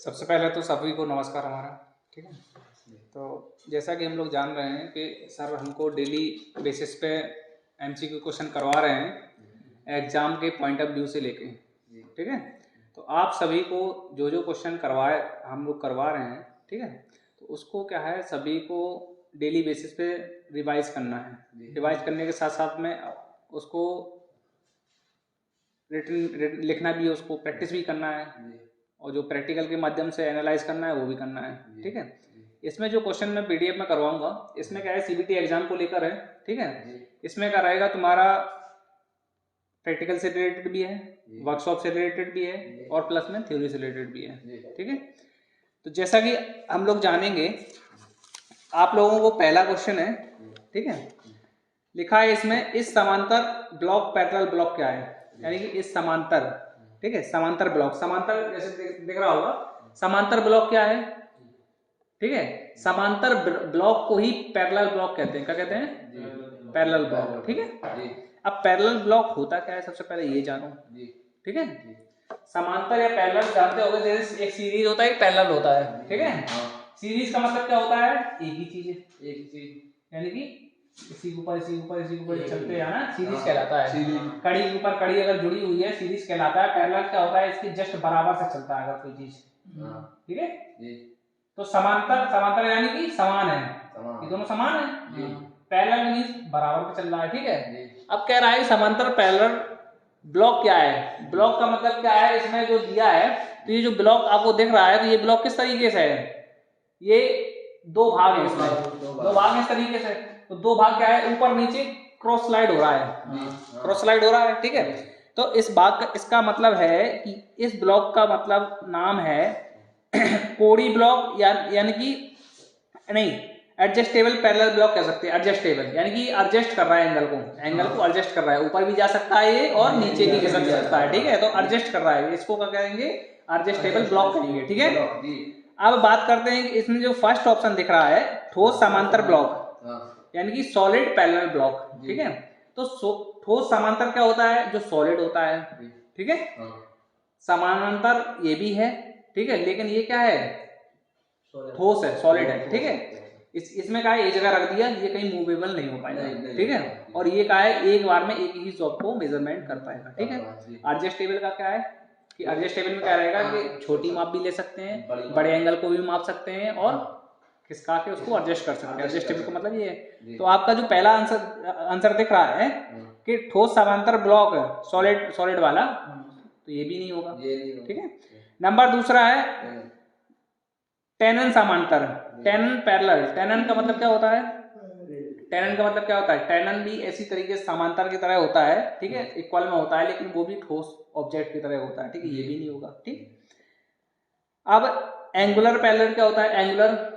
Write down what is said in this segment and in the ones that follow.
सबसे पहले तो सभी को नमस्कार हमारा। ठीक है, तो जैसा कि हम लोग जान रहे हैं कि सर हमको डेली बेसिस पे एमसीक्यू क्वेश्चन करवा रहे हैं एग्ज़ाम के पॉइंट ऑफ व्यू से लेके। ठीक है, तो आप सभी को जो जो क्वेश्चन करवाए हम लोग करवा रहे हैं, ठीक है, तो उसको क्या है सभी को डेली बेसिस पे रिवाइज करना है। रिवाइज करने के साथ साथ में उसको रिटन लिखना भी है, उसको प्रैक्टिस भी करना है, और जो प्रैक्टिकल के माध्यम से एनालाइज करना है वो भी करना है। ठीक है, इसमें जो क्वेश्चन मैं पीडीएफ में करवाऊंगा इसमें क्या है सीबीटी एग्जाम को लेकर है। ठीक है, इसमें क्या रहेगा तुम्हारा प्रैक्टिकल से रिलेटेड भी है, वर्कशॉप से रिलेटेड भी है, और प्लस में थ्योरी से रिलेटेड भी है। ठीक है, तो जैसा कि हम लोग जानेंगे, आप लोगों को पहला क्वेश्चन है, ठीक है, लिखा है इसमें इस समांतर ब्लॉक पैरेलल ब्लॉक क्या है, यानी कि इस समांतर, ठीक है, समांतर ब्लॉक, समांतर जैसे दिख रहा होगा, समांतर ब्लॉक क्या है, ठीक है, समांतर ब्लॉक को ही पैरेलल ब्लॉक कहते हैं। क्या कहते हैं? Parallel block. ठीक है, अब पैरेलल ब्लॉक होता क्या है सबसे पहले ये जानो। ठीक है, समांतर या पैरेलल जानते होगे, जैसे एक सीरीज होता है एक पैरेलल होता है। ठीक है, सीरीज का मतलब क्या होता है, एक ही चीज है, एक ही चीज, यानी कि इसी के ऊपर इसी के ऊपर इसी के ऊपर चलते हैं ना, सीरीज कहलाता है। कड़ी के ऊपर कड़ी अगर जुड़ी हुई है सीरीज कहलाता है। पैरेलल क्या होता है, इसकी जस्ट बराबर से चलता है अगर कोई चीज। ठीक है, तो समांतर, समांतर यानी कि समान है, ये दोनों समान है। पैरेलल मींस बराबर पे चल रहा है। ठीक है, अब कह रहा है समांतर पैरेलल ब्लॉक क्या है। ब्लॉक का मतलब क्या है, इसमें जो दिया है, तो ये जो ब्लॉक आपको दिख रहा है, तो ये ब्लॉक किस तरीके से है, ये दो भाग है इसमें, दो भाग इस तरीके से। तो दो भाग क्या है, ऊपर नीचे क्रॉस स्लाइड हो रहा है, क्रॉस स्लाइड हो रहा है। ठीक है, तो इस भाग का इसका मतलब है कि इस ब्लॉक का मतलब नाम है कोड़ी ब्लॉक, यानी कि नहीं, एडजस्टेबल पैरेलल ब्लॉक कह सकते हैं। एडजस्टेबल यानी कि एडजस्ट कर रहा है एंगल को, एंगल को एडजस्ट कर रहा है, ऊपर भी जा सकता है ये और नीचे भी खिसक सकता है। ठीक है, तो एडजस्ट कर रहा है, इसको क्या कहेंगे, एडजस्टेबल ब्लॉक कहेंगे। ठीक है, अब बात करते हैं कि इसमें जो फर्स्ट ऑप्शन दिख रहा है ठोस समांतर ब्लॉक, यानी कि सॉलिड पैरेलल ब्लॉक। ठीक है, तो ठोस समांतर क्या होता है, जो सॉलिड होता है। ठीक है, समानांतर ये भी है, ठीक है, लेकिन ये क्या है, ठोस है, सॉलिड है। ठीक है, इसमें क्या है, एक जगह रख दिया, ये कहीं मूवेबल नहीं हो पाएगा। ठीक है, और ये क्या है, एक बार में एक ही जॉब को मेजरमेंट कर पाएगा। ठीक है, एडजस्टेबल का क्या है कि एडजस्टेबल में क्या रहेगा कि छोटी माप भी ले सकते हैं, बड़े एंगल को भी माप सकते हैं, और खिसका के उसको एडजस्ट कर सकते हैं। एडजस्टेबल का मतलब ये है। तो आपका जो पहला आंसर दिख रहा है कि ठोस समांतर ब्लॉक सॉलिड, सॉलिड वाला, तो ये भी नहीं होगा। ठीक है, नंबर दूसरा है टेनन समांतर, टेनन पैरेलल। टेनन का मतलब क्या होता है, टेनन का मतलब क्या होता है, टेनन भी ऐसी तरीके से समांतर की तरह होता है। ठीक है, इक्वल में होता है, लेकिन वो भी ठोस ऑब्जेक्ट की तरह होता है। ठीक है, ये भी नहीं होगा। ठीक, अब एंगुलर पैरेलल क्या होता है, एंगुलर,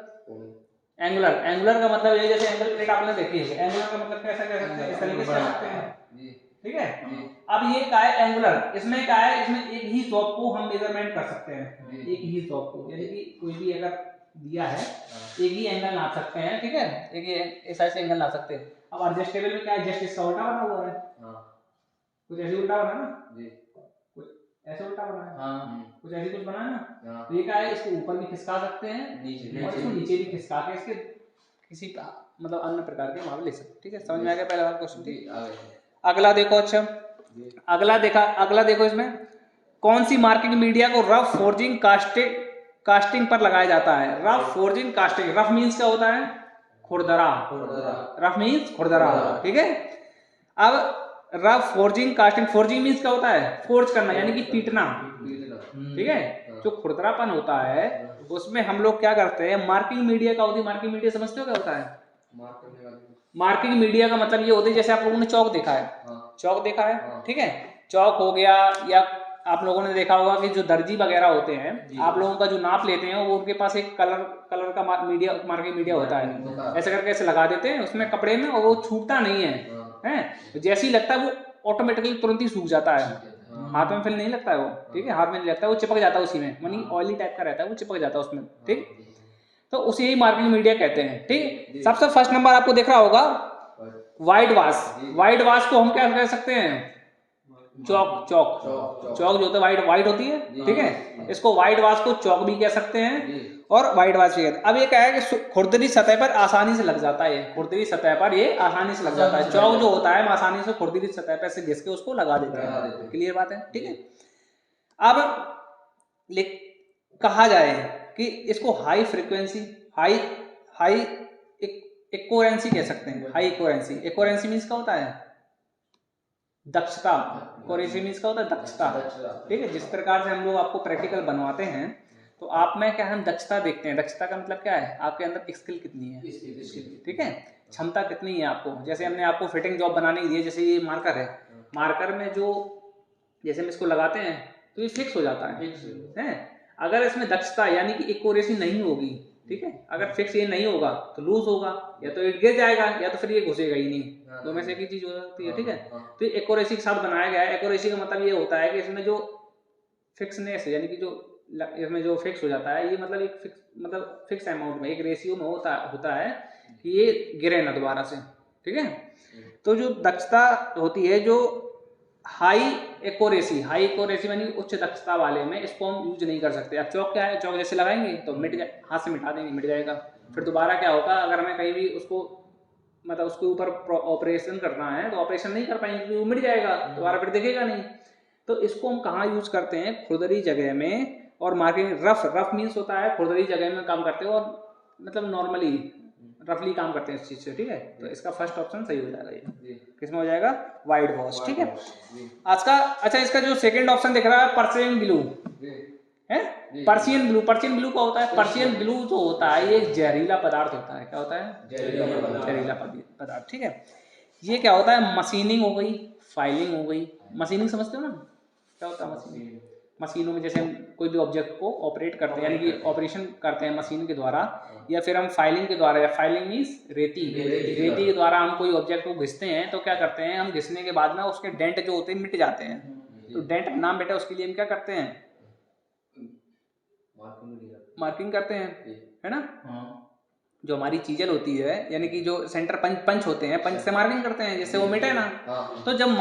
एंगुलर, एंगुलर का मतलब ये, जैसे एंगल प्लेट आपने देखी है, एंगुलर का मतलब कैसा कह सकते हैं, इस तरीके से कह सकते हैं। ठीक है, अब ये क्या है एंगुलर, इसमें क्या है, इसमें एक ही जॉब को हम मेजरमेंट कर सकते हैं, एक ही जॉब को, यानी कि कोई भी अगर दिया है एक ही एंगल नाप सकते हैं। ठीक है, एक ही ऐसा से एंगल नाप सकते हैं। अब एडजस्टेबल में क्या है, जस्ट इसका उल्टा बना हुआ है, कुछ ऐसे उल्टा बना ना, कुछ ऐसे उल्टा बना है, कुछ ऐसे कुछ बना है ना, तो ये क्या है, इसको ऊपर भी खिसका सकते हैं और इसको नीचे भी खिसका के इसके किसी मतलब अन्य प्रकार के माप ले सकते हैं। ठीक है, समझ में आ गया पहला क्वेश्चन। ठीक, अगला देखो, अच्छा अगला देखो, इसमें कौन सी मार्किंग मीडिया को रफ फोर्जिंग कास्टिंग पर लगाया जाता है। Rough forging casting, rough means क्या होता है, खुरदरा, रफ मींस खुरदरा। ठीक है, अब rough forging casting, forging means क्या होता है, फोर्ज करना यानी कि पीटना। ठीक है, जो खुरदरापन होता है उसमें हम लोग क्या करते हैं, मार्किंग मीडिया का होती है। मार्किंग मीडिया समझते हो क्या होता है, मार्किंग मीडिया का मतलब ये होता है, जैसे आप लोगों ने चौक देखा है, चौक देखा है। ठीक है, चौक हो गया, या आप लोगों ने देखा होगा कि जो दर्जी वगैरह होते हैं, आप लोगों का जो नाप लेते हैं, वो उनके पास एक कलर का मीडिया, मार्किंग मीडिया होता है, ऐसे करके ऐसे लगा देते हैं उसमें कपड़े में, और वो छूटता नहीं है, हैं, जैसे ही लगता है वो ऑटोमेटिकली तुरंत ही सूख जाता है, हाथ में फिर नहीं लगता है वो। ठीक है, हाथ में नहीं लगता है, वो चिपक जाता है उसी में, यानी ऑयली टाइप का रहता है, वो चिपक जाता है उसमें। ठीक, तो उसे ही मार्किंग मीडिया कहते हैं। ठीक, सबसे फर्स्ट नंबर आपको दिख रहा होगा व्हाइट वाश। व्हाइट वाश को हम क्या कह सकते हैं, चौक जो होता है व्हाइट होती है, ठीक है, इसको व्हाइट वाश को चौक भी कह सकते हैं और व्हाइट वाश भी कहते हैं। अब ये क्या है कि खुरदरी सतह पर आसानी से लग जाता है, खुरदरी सतह पर ये आसानी से लग जाता है। चौक जो होता है हम आसानी से खुरदरी सतह पर से घिस के उसको लगा देते हैं। क्लियर बात है, ठीक है। अब कहा जाए कि इसको हाई फ्रीक्वेंसी हाई एक्यूरेंसी कह सकते हैं। हाई एक्यूरेंसी मीन्स क्या होता है? दक्षता। एक्यूरेंसी मीन्स क्या होता है? दक्षता, ठीक है। जिस प्रकार से हम लोग आपको प्रैक्टिकल बनवाते हैं तो आप में क्या हम दक्षता देखते हैं। दक्षता का मतलब क्या है? आपके अंदर स्किल कितनी है, ठीक है, क्षमता कितनी है आपको। जैसे हमने आपको फिटिंग जॉब बनाने की दी है, जैसे ये मार्कर है, मार्कर में जो जैसे हम इसको लगाते हैं तो ये फिक्स हो जाता है। अगर इसमें दक्षता यानी कि एक्यूरेसी नहीं होगी, ठीक है, अगर फिक्स ये नहीं होगा तो लूज होगा, या तो ये गिर जाएगा या तो फिर ये घुसेगा ही नहीं। दो में से एक ही चीज हो सकती है, ठीक है। तो ये एक्यूरेसी के साथ बनाया गया है। एक्यूरेसी का मतलब ये होता है कि इसमें जो फिक्सनेस यानी कि जो इसमें जो फिक्स हो जाता है, ये मतलब एक फिक्स अमाउंट में, एक रेशियो में होता है कि ये गिरे ना दोबारा से, ठीक है। तो जो दक्षता होती है, जो हाई एक्यूरेसी यानी उच्च दक्षता वाले में इसको हम यूज नहीं कर सकते। अब चौक क्या है? चौक जैसे लगाएंगे तो हाथ से मिटा देंगे, मिट जाएगा। फिर दोबारा क्या होगा? अगर हमें कहीं भी उसको मतलब उसके ऊपर ऑपरेशन करना है तो ऑपरेशन नहीं कर पाएंगे क्योंकि वो मिट जाएगा, दोबारा फिर दिखेगा नहीं। तो इसको हम कहाँ यूज करते हैं? खुरदरी जगह में और मार्किंग। रफ मीन्स होता है खुरदरी जगह में काम करते हो और मतलब नॉर्मली रफली काम करते हैं इस चीज से, ठीक है। तो इसका फर्स्ट ऑप्शन सही हो जाएगा। ये किसमें हो जाएगा? व्हाइट वॉश, ठीक है। आज का अच्छा, इसका जो सेकंड ऑप्शन दिख रहा है पर्सियन ब्लू है। पर्सियन ब्लू का होता है। पर्सियन ब्लू जो होता है ये जहरीला पदार्थ होता है। क्या होता है? जहरीला पदार्थ, ठीक है। ये क्या होता है? मशीनिंग हो गई, फाइलिंग हो गई। मशीनिंग समझते हो ना? क्या होता है मशीनिंग? मशीनों में जैसे हम कोई भी ऑब्जेक्ट को ऑपरेट करते हैं, यानी कि ऑपरेशन करते हैं मशीन के द्वारा, या फिर हम फाइलिंग के द्वारा, या फाइलिंग मीन्स रेती के द्वारा हम कोई ऑब्जेक्ट को घिसते हैं। तो क्या करते हैं हम? घिसने के बाद में उसके डेंट जो होते हैं मिट जाते हैं। तो डेंट नाम बेटा उसके लिए हम क्या करते हैं? मार्किंग करते हैं, है ना। जो हमारी चीजल होती है यानी कि जो सेंटर पंच होते हैं, पंच से मार्किंग करते हैं जिससे वो मिटे ना। तो जब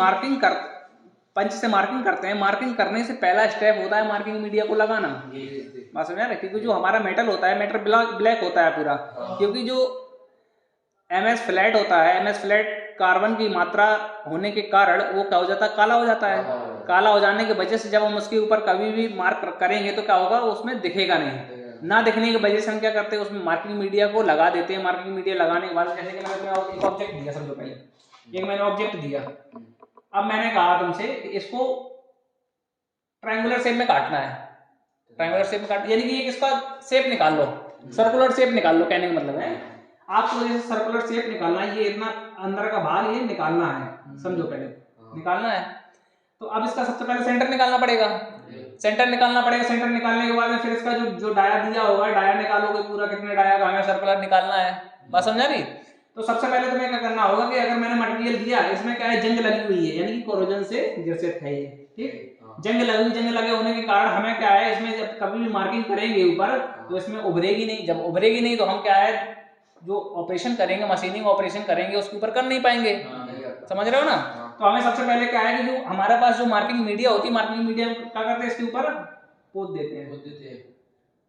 पंच से मार्किंग करते हैं, मार्किंग करने से पहला स्टेप होता है मार्किंग मीडिया को लगाना। बात समझ आ रहा है? क्योंकि जो हमारा मेटल होता है, मेटल ब्लैक होता है पूरा, क्योंकि जो MS फ्लैट होता है, MS फ्लैट कार्बन की मात्रा होने के कारण वो क्या हो जाता है? काला हो जाता है। काला हो जाने की वजह से जब हम उसके ऊपर कभी भी मार्क करेंगे तो क्या होगा? उसमें दिखेगा नहीं। ना दिखने की वजह से हम क्या करते हैं? उसमें मार्किंग मीडिया को लगा देते हैं। मार्किंग मीडिया लगाने के बाद जैसे कि मैंने एक ऑब्जेक्ट दिया, समझो पहले एक मैंने ऑब्जेक्ट दिया। अब मैंने कहा तुमसे इसको ट्रायंगुलर शेप में काटना है। ट्रायंगुलर शेप में काट यानी कि इसका शेप निकाल लो, सर्कुलर शेप निकाल लो। कहने का मतलब है आपको जैसे सर्कुलर शेप निकालना है, ये इतना अंदर का भाग ये निकालना है, समझो पहले निकालना है। तो अब इसका सबसे पहले सेंटर निकालना पड़ेगा। सेंटर निकालने के बाद में फिर इसका जो डाया दिया होगा, डाया निकालोगे पूरा, कितने डाया का हमें सर्कुलर निकालना है। बात समझा रही? तो सबसे पहले तुम्हें क्या करना होगा कि अगर मैंने मटेरियल दिया, इसमें क्या है? जंग लगी हुई है, यानी कि कोरोजन से ग्रसित है ये, ठीक। जंग लगे होने के कारण हमें क्या है? इसमें जब कभी भी मार्किंग करेंगे ऊपर तो इसमें उभरेगी नहीं। जब उभरेगी नहीं तो हम क्या है? जो ऑपरेशन करेंगे, मशीनिंग ऑपरेशन करेंगे, उसके ऊपर कर नहीं पाएंगे। समझ रहे हो ना? तो हमें सबसे पहले क्या है कि जो हमारे पास जो मार्किंग मीडिया होती है, मार्किंग मीडिया क्या करते हैं? इसके ऊपर पोत देते हैं।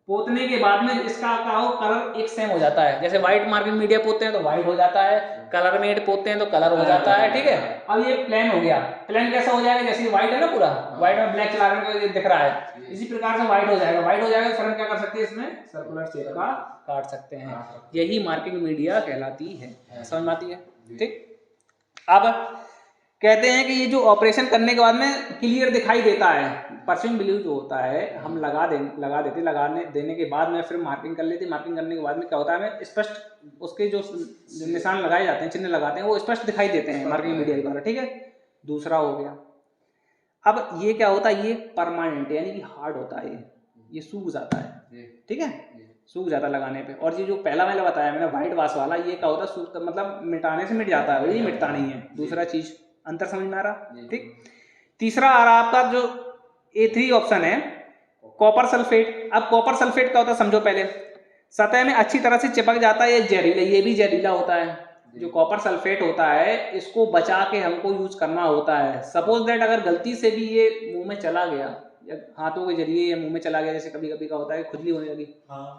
पोतने के बाद में इसका क्या हो? कलर एक सेम हो जाता है। जैसे व्हाइट मार्किंग मीडिया पोतते हैं तो व्हाइट हो जाता है, कलर मेड पोतते हैं तो कलर हो जाता है, ठीक है। अब ये प्लेन हो गया। प्लेन कैसा हो जाएगा? जैसे व्हाइट है ना, पूरा व्हाइट में ब्लैक चला करके दिख रहा है, इसी प्रकार से व्हाइट हो जाएगा। तो फिर हम क्या कर सकते हैं? इसमें सर्कुलर शेप का काट सकते हैं। यही मार्किंग मीडिया कहलाती है। समझ में आती है? ठीक। अब कहते हैं कि ये जो ऑपरेशन करने के बाद में क्लियर दिखाई देता है। पर्सियन ब्लू जो होता है हम लगाने देने के बाद में फिर मार्किंग कर लेते हैं। मार्किंग करने के बाद में क्या होता है? हमें स्पष्ट उसके जो निशान लगाए जाते हैं, चिन्ह लगाते हैं, वो स्पष्ट दिखाई देते हैं मार्किंग मीडिया के द्वारा, ठीक है। दूसरा हो गया। अब ये क्या होता है? ये परमानेंट यानी कि हार्ड होता है, ये सूख जाता है, ठीक है, सूख जाता लगाने पे। और ये जो पहला मैंने बताया मैंने व्हाइट वाश वाला, ये क्या होता है? सूख मतलब मिटाने से मिट जाता है, ये मिटता नहीं है। दूसरा चीज अंतर समझ में आ रहा? ठीक। तीसरा आ रहा आपका जो A3 ऑप्शन है, कॉपर सल्फेट। अब कॉपर सल्फेट क्या होता है समझो पहले। सतह में अच्छी तरह से चिपक जाता है, ये भी जहरीला होता है, जो कॉपर सल्फेट होता है इसको बचा के हमको यूज करना होता है। सपोज दैट अगर गलती से भी ये मुंह में चला गया या हाथों के जरिए ये मुंह में चला गया, जैसे कभी कभी का होता है खुजली होने लगी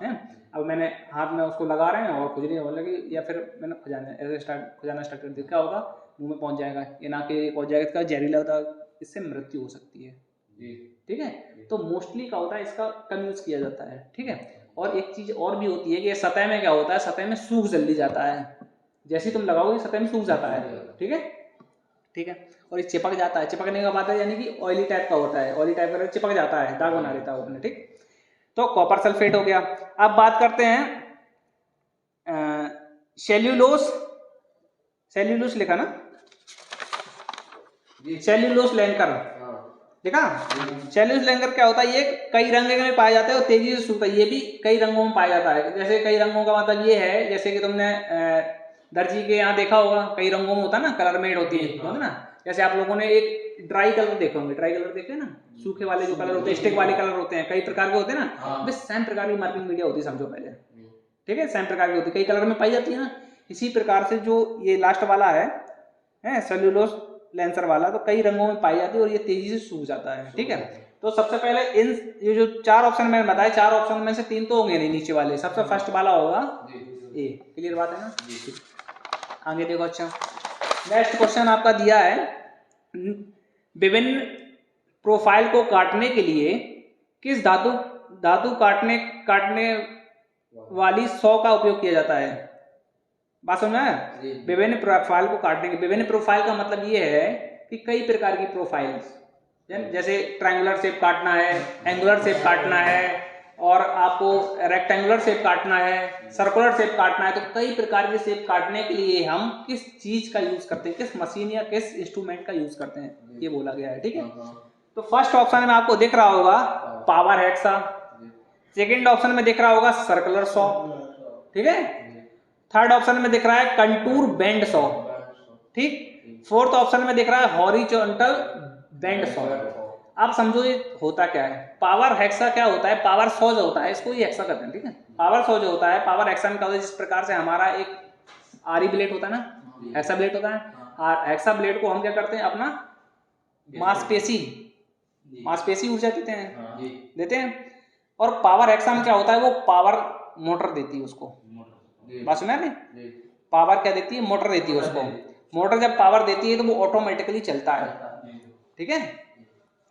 है, अब मैंने हाथ में उसको लगा रहे हैं और खुजली होने लगी, या फिर मैंने खुजाना स्टार्ट कर दिया, क्या होगा, मुंह में पहुंच जाएगा, ये नाक के पहुंच जाएगा, इसका जहरीला होता है, इससे मृत्यु हो सकती है। ठीक है, तो मोस्टली क्या होता है इसका कम यूज किया जाता है। ठीक है, और एक चीज और भी होती है कि सतह में क्या होता है, सतह में सूख जल्दी जाता है, जैसे तुम लगाओगे सतह में सूख जाता है। ठीक है, ठीक है, और ये चिपक जाता है, चिपकने का बात है यानी कि ऑयली टाइप का होता है, ऑयली टाइप का चिपक जाता है, दाग बना देता है उसने। ठीक, तो कॉपर सल्फेट हो गया। अब बात करते हैं सेल्यूलोस, सेल्यूलोस लिखा ना, सेल्यूलोस लैंकर देखा। सेल्यूलोस लैंकर क्या होता है, ये कई रंग में पाया जाता है और तेजी से सूखता है, ये भी कई रंगों में पाया जाता है। जैसे कई रंगों का मतलब ये है, जैसे कि तुमने दर्जी के यहाँ देखा होगा, कई रंगों में होता है ना, कलर मेड होती है ना। जैसे आप लोगों ने एक ड्राई कलर देखे होंगे, ड्राई कलर देखे ना, सूखे वाले जो कलर होते हैं, स्टिक वाले कलर होते हैं, कई प्रकार के होते हैं ना, बस सेम प्रकार की मार्किंग मीडिया होती है, समझो पहले। ठीक है, सेम प्रकार की होती है, कई कलर में पाई जाती है ना। इसी प्रकार से जो ये लास्ट वाला है सेल्यूलोस लेंसर वाला, तो कई रंगों में पाई जाती है और ये तेजी से सूख जाता है। ठीक है, तो सबसे पहले इन ये जो 4 ऑप्शन मैंने बताए, 4 ऑप्शन में से 3 तो होंगे नहीं, नीचे वाले सबसे फर्स्ट वाला होगा ए। क्लियर बात है ना, आगे देखो। अच्छा, नेक्स्ट क्वेश्चन आपका दिया है, विभिन्न प्रोफाइल को काटने के लिए किस धातु काटने वाली 100 का उपयोग किया जाता है। बात समझ में? विभिन्न प्रोफाइल को काटने के, विभिन्न प्रोफाइल का मतलब ये है कि कई प्रकार की प्रोफाइल, जैसे ट्रायंगुलर शेप काटना है, एंगुलर शेप काटना है, और आपको रेक्टेंगुलर शेप काटना है, सर्कुलर शेप काटना है, तो कई प्रकार के शेप काटने के लिए हम किस चीज का यूज करते हैं, किस मशीन या किस इंस्ट्रूमेंट का यूज करते हैं, ये बोला गया है। ठीक है, तो फर्स्ट ऑप्शन में आपको दिख रहा होगा पावर हेक्सा, सेकेंड ऑप्शन में दिख रहा होगा सर्कुलर सॉ, ठीक है, थर्ड ऑप्शन में दिख रहा है कंटूर बेंड सॉ, ठीक, फोर्थ ऑप्शन में दिख रहा है हॉरिजॉन्टल बेंड सॉ। आप समझो ये होता क्या है, पावर हेक्सा क्या होता है, पावर सॉ जो होता है इसको ये हेक्सा करते हैं। ठीक है, पावर सॉ जो होता है, पावर हेक्सा में क्या होता है, जिस प्रकार से हमारा एक आरी ब्लेड होता है ना, हेक्सा ब्लेड होता है, और हेक्सा ब्लेड को हम क्या करते हैं, अपना मांसपेशी ऊर्जा देते हैं, और पावर हेक्सा में क्या होता है, वो पावर मोटर देती है उसको। बात सुना है, पावर क्या देती है, मोटर देती है उसको। मोटर जब पावर देती है तो वो ऑटोमेटिकली चलता है। ठीक है,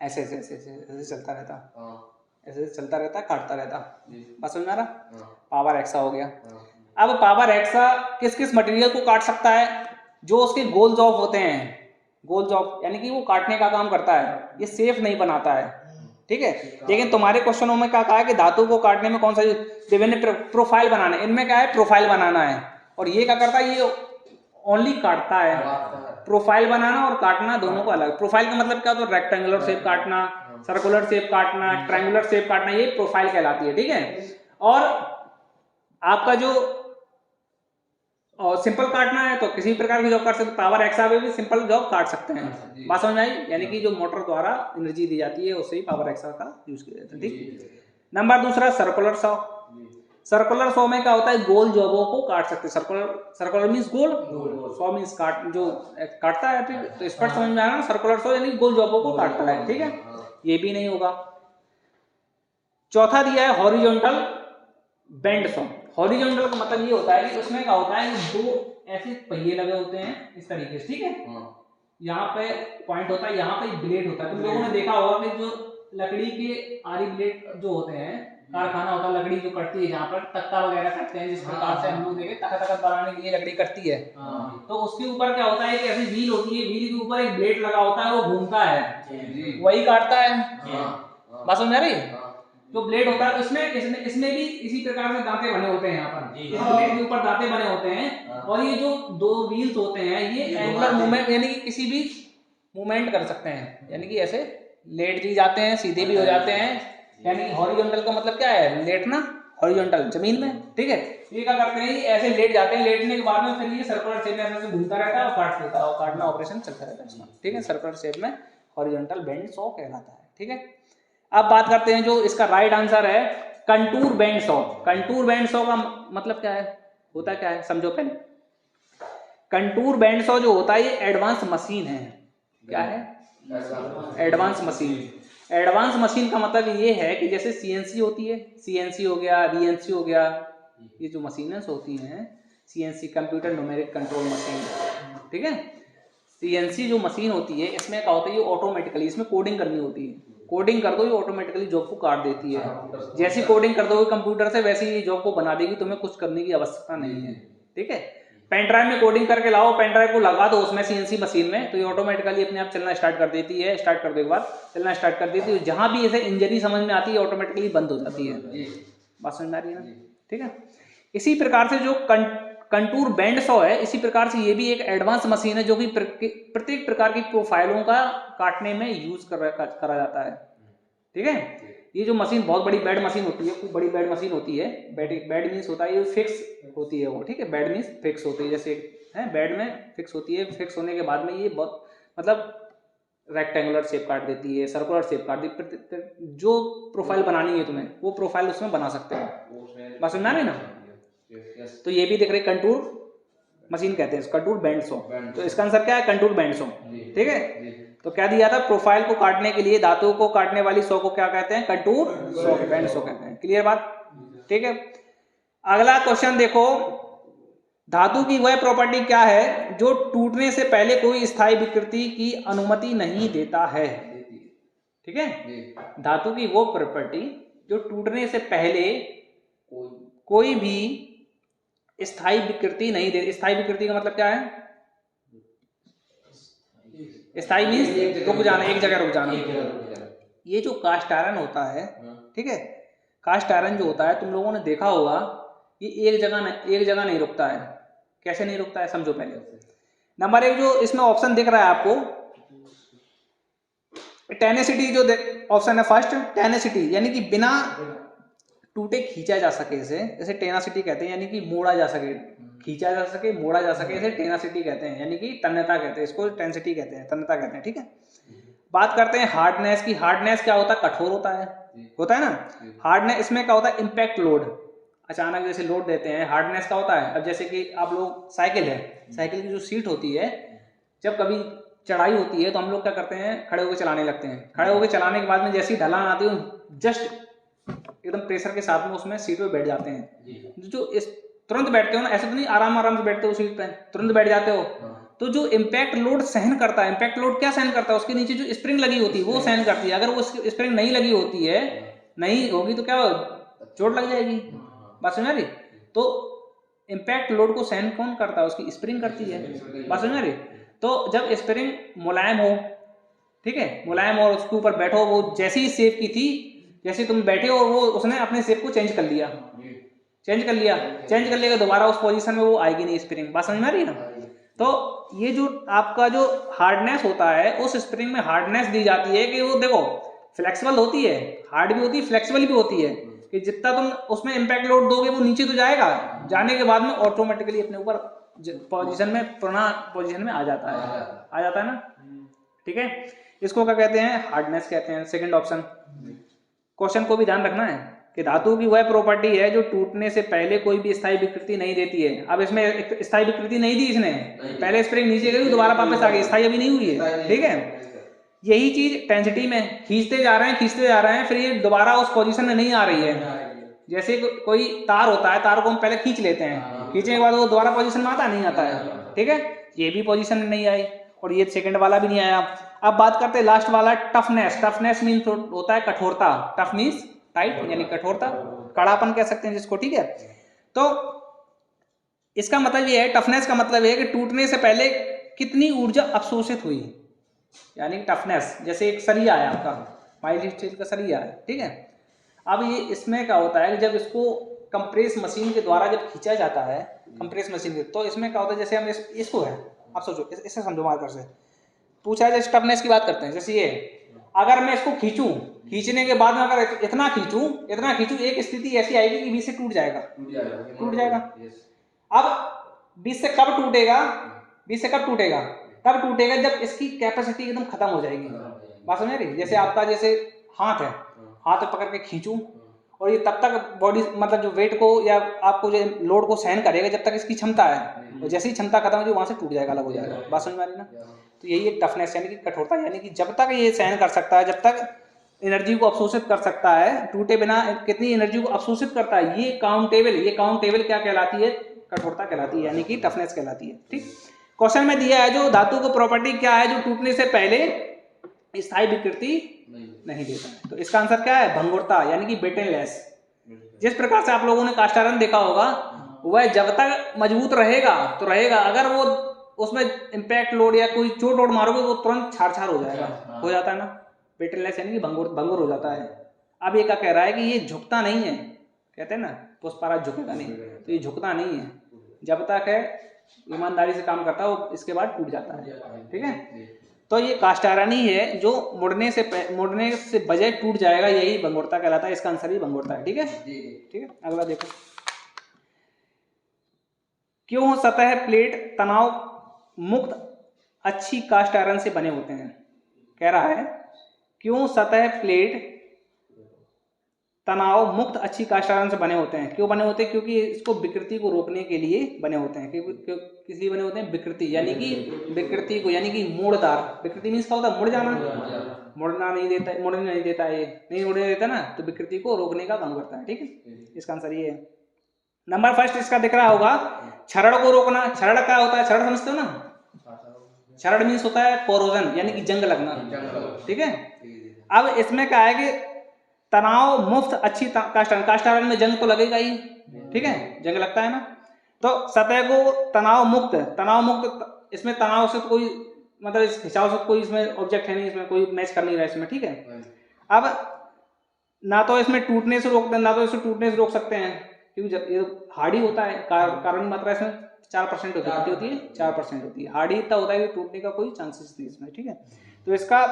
ऐसे ऐसे ऐसे ऐसे चलता रहता, ऐसे चलता रहता, काटता रहता। बात समझ में आ रहा, पावर हेक्सा हो गया। अब पावर हेक्सा किस किस मटेरियल को काट सकता है, जो उसके गोल जॉब होते हैं, गोल जॉब यानी कि वो काटने का काम करता है, ये सेफ नहीं बनाता है। ठीक है, लेकिन तुम्हारे क्वेश्चनों में क्या कहा है कि धातु को काटने में कौन सा, विभिन्न प्रोफाइल बनाना, इनमें क्या है, प्रोफाइल बनाना है, और ये क्या करता है, ये ओनली काटता है। प्रोफाइल बनाना और काटना दोनों को अलग। प्रोफाइल का मतलब क्या होता है, रेक्टेंगुलर शेप काटना, सर्कुलर शेप काटना, ट्रायंगुलर शेप काटना, ये प्रोफाइल कहलाती है। ठीक है, और आपका जो सिंपल काटना है तो किसी प्रकार की जॉब काट सकते, पावर हेक्सा में भी सिंपल जॉब काट सकते हैं। बात समझ आई, यानी कि जो मोटर द्वारा एनर्जी दी जाती है उससे ही पावर हेक्सा का यूज किया जाता है। ठीक, नंबर दूसरा सर्कुलर सॉ। सर्कुलर सॉ में क्या होता है, गोल जॉबों को काट सकते हैं। सर्कुलर मींस गोल, सॉ मींस काट, जो काटता है। ठीक, तो स्पष्ट समझ में आया ना, सर्कुलर सॉ यानी गोल जॉबों को काटता है। ठीक है, ये भी नहीं होगा। चौथा दिया है हॉरिजॉन्टल बेंड सॉ। हॉरिजॉन्टल का मतलब ये होता है कि उसमें क्या होता है, दो ऐसे पहिए लगे होते हैं इस तरीके से। ठीक है, यहाँ पे पॉइंट होता है, यहाँ पे ब्लेड होता है। तुम लोगों ने देखा होगा कि जो लकड़ी के आरी ब्लेड जो होते हैं, कारखाना होता है, लकड़ी जो कटती है, जहाँ पर तख्ता वगैरह करते हैं, जिस प्रकार से हम लोग देखे तख्त बनाने के लिए लकड़ी कटती है, तो उसके ऊपर क्या होता है, एक ऐसी व्हील होती है, व्हील के ऊपर एक ब्लेड लगा होता है, वो घूमता है, वही काटता है। बात समझ आ रही, जो ब्लेड होता है उसमें इसमें भी इसी प्रकार से दांते बने होते हैं। यहाँ पर इस ब्लेड के ऊपर दांते बने होते हैं, और ये जो दो व्हील्स होते हैं, ये एंगुलर मूवमेंट यानी कि किसी भी मूवमेंट कर सकते हैं, यानी कि ऐसे लेट भी जाते हैं, सीधे भी हो जाते हैं। यानी हॉरिजॉन्टल का मतलब क्या है, लेटना, हॉरिजॉन्टल जमीन में। ठीक है, ये क्या करते हैं, ऐसे लेट जाते हैं, लेटने के बाद में फिर ये सर्कुलर शेप में ऐसे घूमता रहता है और काट देता है, और काटना ऑपरेशन चलता रहता है इसमें। ठीक है, सर्कुलर शेप में हॉरिजॉन्टल बेंड सॉ कहलाता है। ठीक है, अब बात करते हैं, जो इसका राइट आंसर है contour bend saw. Contour bend saw का मतलब क्या है, होता क्या है, समझो पहले। कंटूर बैंड सॉ जो होता है ये एडवांस मशीन है। क्या है? Advance machine. एडवांस मशीन का मतलब ये है कि जैसे सीएनसी होती है, सीएनसी हो गया, वीएनसी हो गया, ये जो मशीनें होती हैं, CNC computer numeric control machine, ठीक है। सीएनसी जो मशीन होती है इसमें क्या होता है, ये ऑटोमेटिकली इसमें कोडिंग करनी होती है, कोडिंग कर दो ये ऑटोमेटिकली जॉब को काट देती है। जैसी कोडिंग कर दोगे कंप्यूटर से वैसे ही जॉब को बना देगी, तुम्हें कुछ करने की आवश्यकता नहीं है, ठीक है। पेन ड्राइव में कोडिंग करके लाओ, पेन ड्राइव को लगा दो उसमें सीएनसी मशीन में, तो ये ऑटोमेटिकली अपने आप चलना स्टार्ट कर देती है। स्टार्ट कर दो एक बार, चलना स्टार्ट कर देती है। जहां भी ऐसे इंजरी समझ में आती है ऑटोमेटिकली बंद हो जाती है। बात समझ में आ रही है ना? ठीक है। इसी प्रकार से जो कंटूर बैंड सॉ है, इसी प्रकार से ये भी एक एडवांस मशीन है जो कि प्रत्येक प्रकार की प्रोफाइलों का काटने में यूज करा जाता है, ठीक है। ये जो मशीन बहुत बड़ी बेड मशीन होती है, खूब बड़ी बेड मशीन होती है। बेड मीन्स होता है ये फिक्स होती है वो, ठीक है। बेड मीन्स फिक्स होती है, जैसे है बेड में फिक्स होती है। फिक्स होने के बाद में ये बहुत मतलब रेक्टेंगुलर शेप काट देती है, सर्कुलर शेप काट देती, जो प्रोफाइल बनानी है तुम्हें वो प्रोफाइल उसमें बना सकते हो। बस समझ में ना? तो ये भी देख रहे कंटूर मशीन कहते हैं, कंटूर बैंड सॉ। तो इसका आंसर क्या है? कंटूर बैंड सॉ, ठीक है। तो क्या दिया था? प्रोफाइल को काटने के लिए धातु को काटने वाली सॉ को क्या कहते हैं? कंटूर सॉ, बैंड सॉ कहते हैं। क्लियर बात? ठीक है। अगला क्वेश्चन देखो, धातु की वह प्रॉपर्टी क्या है जो टूटने से पहले कोई स्थायी विकृति की अनुमति नहीं देता है? ठीक है। धातु की वो प्रॉपर्टी जो टूटने से पहले कोई भी स्थायी विकृति नहीं दे। स्थायी विकृति का मतलब क्या है? स्थायी मीन्स रुक जाना, एक जगह रुक जाना। ये जो कास्ट आयरन होता है, ठीक है, कास्ट आयरन जो होता है तुम लोगों ने देखा होगा, ये एक जगह नहीं रुकता है। कैसे नहीं रुकता है समझो पहले। नंबर एक जो इसमें ऑप्शन दिख रहा है आपको, टेनेसिटी जो ऑप्शन है फर्स्ट, टेनेसिटी यानी कि बिना टूटे खींचा जा सके इसे, जैसे टेनासिटी कहते हैं, यानी कि मोड़ा जा सके, खींचा जा सके, मोड़ा जा सके, इसे टेनासिटी कहते हैं, यानी कि तन्यता कहते हैं, इसको टेंसिटी कहते हैं, तन्यता कहते हैं, ठीक है। बात करते हैं हार्डनेस की। हार्डनेस क्या होता है? कठोर होता है ना। हार्डनेस इसमें क्या होता है? इम्पैक्ट लोड, अचानक जैसे लोड देते हैं, हार्डनेस का होता है। अब जैसे कि आप लोग साइकिल है, साइकिल की जो सीट होती है, जब कभी चढ़ाई होती है तो हम लोग क्या करते हैं? खड़े होकर चलाने लगते हैं। खड़े होकर चलाने के बाद में जैसी ढलान आती है जस्ट एकदम प्रेशर के साथ में उसमें सीट पे बैठ जाते हैं। जो इस तुरंत बैठते हो ना, ऐसे तो नहीं आराम से बैठते हो सीट पे, तुरंत बैठ जाते हो। तो जो इम्पैक्ट लोड सहन करता है, इम्पैक्ट लोड क्या सहन करता है? उसके नीचे जो स्प्रिंग लगी होती है वो सहन करती है। अगर वो स्प्रिंग नहीं लगी होती है, नहीं होगी तो क्या चोट लग जाएगी। बात समझ आ रही? तो इम्पैक्ट लोड को सहन कौन करता है? उसकी स्प्रिंग करती है। बात समझ आ रही? तो जब स्प्रिंग मुलायम हो, ठीक है, मुलायम और उसके ऊपर बैठो, वो जैसी शेप की थी, जैसे तुम बैठे हो, वो उसने अपने शेप को चेंज कर लिया, चेंज कर लिया, दोबारा उस पोजीशन में वो आएगी नहीं स्प्रिंग। बात समझ में आ रही है ना? तो ये जो आपका जो हार्डनेस होता है, उस स्प्रिंग में हार्डनेस दी जाती है कि वो देखो फ्लेक्सिबल होती है, हार्ड भी होती है, फ्लेक्सिबल भी होती है, कि जितना तुम उसमें इम्पैक्ट लोड दोगे वो नीचे तो जाएगा, जाने के बाद में ऑटोमेटिकली अपने ऊपर पोजीशन में, पुराना पोजीशन में आ जाता है ना, ठीक है। इसको क्या कहते हैं? हार्डनेस कहते हैं। Second option. क्वेश्चन को भी ध्यान रखना है कि धातु की वह प्रॉपर्टी है जो टूटने से पहले कोई भी स्थायी विकृति नहीं देती है। अब इसमें एक स्थायी विकृति नहीं दी इसने, पहले स्प्रिंग नीचे गई, दोबारा वापस आ गई, स्थायी अभी नहीं हुई है, ठीक है। यही चीज टेंसिटी में, खींचते जा रहे हैं, फिर ये दोबारा उस पोजीशन में नहीं आ रही है। जैसे कोई तार होता है, तार को हम पहले खींच लेते हैं, खींचने के बाद वो दोबारा पोजीशन में आता नहीं आता है, ठीक है। ये भी पोजीशन में नहीं आई और ये सेकंड वाला भी नहीं आया। अब बात करते हैं लास्ट वाला, टफनेस। टफनेस मीन होता है कठोरता। टफ मीन्स टाइट यानी कठोरता, कड़ापन कह सकते हैं जिसको, ठीक है। तो इसका मतलब ये है, टफनेस का मतलब है कि टूटने से पहले कितनी ऊर्जा अवशोषित हुई, यानी टफनेस। जैसे एक सरिया है आपका, माइल्ड स्टील का सरिया है, ठीक है। अब ये इसमें क्या होता है, जब इसको कंप्रेस मशीन के द्वारा जब खींचा जाता है, कंप्रेस मशीन के, तो इसमें क्या होता है, जैसे हम इसको है, आप सोचो, इसे समझो मार्कर से पूछा है, जैसे टफनेस की बात करते हैं, जैसे ये अगर मैं इसको खींचूं, खींचने के बाद में अगर इतना खींचूं, एक स्थिति ऐसी आएगी कि बीच से टूट जाएगा। अब बीच से कब टूटेगा? तब टूटेगा जब इसकी कैपेसिटी एकदम खत्म हो जाएगी। बात समझ रही? जैसे आपका जैसे हाथ है, हाथ पकड़ के खींचूं और ये तब तक बॉडी मतलब जो वेट को या आपको जो लोड को सहन करेगा जब तक इसकी क्षमता है, और जैसे ही क्षमता खत्म हो जाए वहाँ से टूट जाएगा, अलग हो जाएगा। बात समझ में आ रही ना? तो यही है टफनेस यानी कि कठोरता, यानी कि जब तक ये सहन कर सकता है, जब तक एनर्जी को अवशोषित कर सकता है, टूटे बिना कितनी एनर्जी को अवशोषित करता है, ये काउंटेबल क्या कहलाती है? कठोरता कहलाती है, यानी कि टफनेस कहलाती है। ठीक, क्वेश्चन में दिया है जो धातु को प्रॉपर्टी क्या है जो टूटने से पहले स्थायी विकृति नहीं देता है, तो इसका आंसर क्या है? भंगुरता, यानी कि ब्रिटलनेस। जिस प्रकार से आप लोगों ने कास्ट आयरन देखा होगा, वह जब तक मजबूत रहेगा तो रहेगा, अगर वो उसमें इम्पैक्ट लोड या कोई चोट वोट मारोगे वो तुरंत छार हो जाएगा, हो जाता है ना, ब्रिटलनेस यानी कि भंगुर हो जाता है। अब ये क्या कह रहा है कि ये झुकता नहीं है, कहते हैं ना पुष्पराज झुकेगा नहीं, तो ये झुकता नहीं है, जब तक है ईमानदारी से काम करता है वो इसके बाद टूट जाता है। ठीक है, तो ये कास्ट आयरन ही है जो मुड़ने से बजाय टूट जाएगा, यही भंगुरता कहलाता है। इसका आंसर भी भंगुरता है। ठीक है, ठीक है, अगला देखो। क्यों सतह प्लेट तनाव मुक्त अच्छी कास्ट आयरन से बने होते हैं? कह रहा है क्यों सतह प्लेट तनाव मुक्त अच्छी कास्ट आयरन से बने होते हैं? क्यों बने होते हैं? क्योंकि इसको विकृति को रोकने के लिए बने होते हैं। किस लिए बने होते हैं? विकृति, यानी कि विकृति को, यानी कि मोड़दार। विकृति मीन्स क्या होता है? मुड़ जाना, मुड़ना नहीं देता, मुड़ने नहीं देता, ये नहीं मुड़ने देता ना, तो विकृति को रोकने का काम करता है। ठीक है, इसका आंसर ये है। नंबर फर्स्ट इसका दिख रहा होगा, क्षरण को रोकना। क्षरण क्या होता है? क्षरण समझते हो ना? क्षरण मीन्स होता है कोरोजन, यानी कि जंग लगना। ठीक है, अब इसमें क्या है कि तनाव मुक्त अच्छी कास्ट आयरन में जंग तो लगेगा ही। ठीक है, जंग लगता है ना, तो सतह को तनाव मुक्त, इसमें तनाव से कोई मतलब इस खिंचाव से कोई इसमें ऑब्जेक्ट है नहीं, इसमें कोई मैच कर नहीं रहा है इसमें। ठीक है, अब ना तो इसमें टूटने से रोक सकते हैं, क्योंकि जब ये हार्डी होता है, कार्बन की मात्रा इसमें 4% होती है। कितनी होती है? 4% होती है। हार्डी इतना होता है कि टूटने का कोई चांसेस नहीं इसमें। ठीक है, तो इसका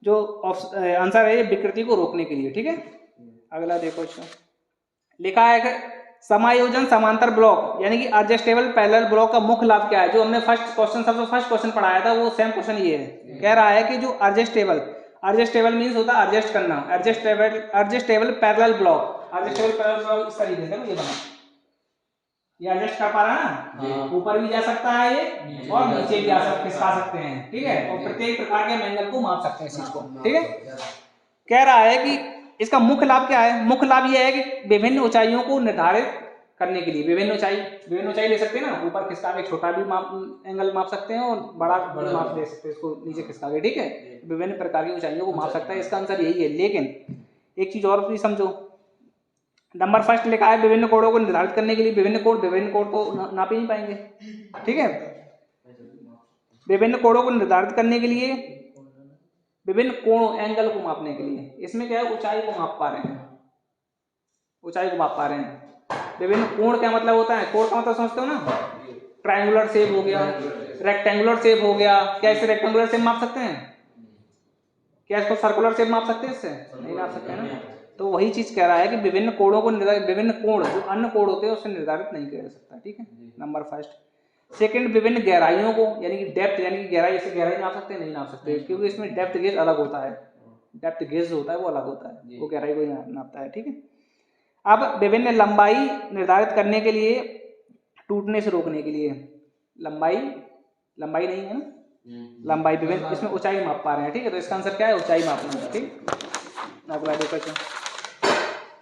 जो आंसर है ये विकृति को रोकने के लिए। ठीक है, अगला देखो। इसमें लिखा है समायोजन समांतर ब्लॉक, यानी कि एडजस्टेबल पैरेलल ब्लॉक का मुख्य लाभ क्या है? जो हमने फर्स्ट क्वेश्चन पढ़ाया था वो सेम क्वेश्चन ये है। कह रहा है कि जो एडजस्टेबल मीन्स होता है एडजस्ट करना, एडजस्टेबल पैरेलल ब्लॉक इस तरीके से ये बना, ये एडजस्ट कर पा रहा है ना, ऊपर भी जा सकता है ये और नीचे भी खिसका सकते हैं। ठीक है, और प्रत्येक प्रकार के एंगल को माप सकते हैं इस चीज को। ठीक है, कह रहा है कि इसका मुख्य लाभ क्या है? मुख्य लाभ ये है कि विभिन्न ऊंचाइयों को निर्धारित करने के लिए, विभिन्न ऊंचाई ले सकते हैं ना, ऊपर खिसका के छोटा भी एंगल माप सकते हैं और बड़ा भी माप दे सकते हैं, इसको नीचे खिसका के। ठीक है, विभिन्न प्रकार की ऊंचाइयों को माप सकता है, इसका आंसर यही है। लेकिन एक चीज और भी समझो, नंबर फर्स्ट लिखा है विभिन्न कोणों को निर्धारित करने के लिए, विभिन्न कोण तो नाप ही नहीं पाएंगे। ठीक है, विभिन्न कोणों को निर्धारित करने के लिए, विभिन्न कोण एंगल को मापने के लिए, इसमें क्या है? ऊंचाई को माप पा रहे हैं। विभिन्न कोण क्या मतलब होता है? कोण का मतलब समझते हो ना? ट्रायंगुलर शेप हो गया, रेक्टेंगुलर शेप हो गया। क्या इसे रेक्टेंगुलर शेप माप सकते हैं? क्या इसको सर्कुलर शेप माप सकते हैं? इससे नहीं माप सकते ना। तो वही चीज कह रहा है कि विभिन्न कोणों को विभिन्न कोण जो अन्य कोण होते हैं उससे निर्धारित नहीं किया जा सकता। ठीक है, नंबर फर्स्ट। सेकंड, विभिन्न गहराइयों को, यानी कि डेप्थ, यानी कि गहराई, इसे गहराई नाप सकते हैं? नहीं नाप सकते, क्योंकि इसमें डेप्थ गेज अलग होता है। डेप्थ गेज जो होता है वो अलग होता है, वो गहराई को नापता है। ठीक है, अब विभिन्न लंबाई निर्धारित करने के लिए, टूटने से रोकने के लिए, लंबाई नहीं है ना, लंबाई विभिन्न, इसमें ऊंचाई माप पा रहे हैं। ठीक है, तो इसका आंसर क्या है? ऊंचाई मापना है। ठीक, अगला देखो।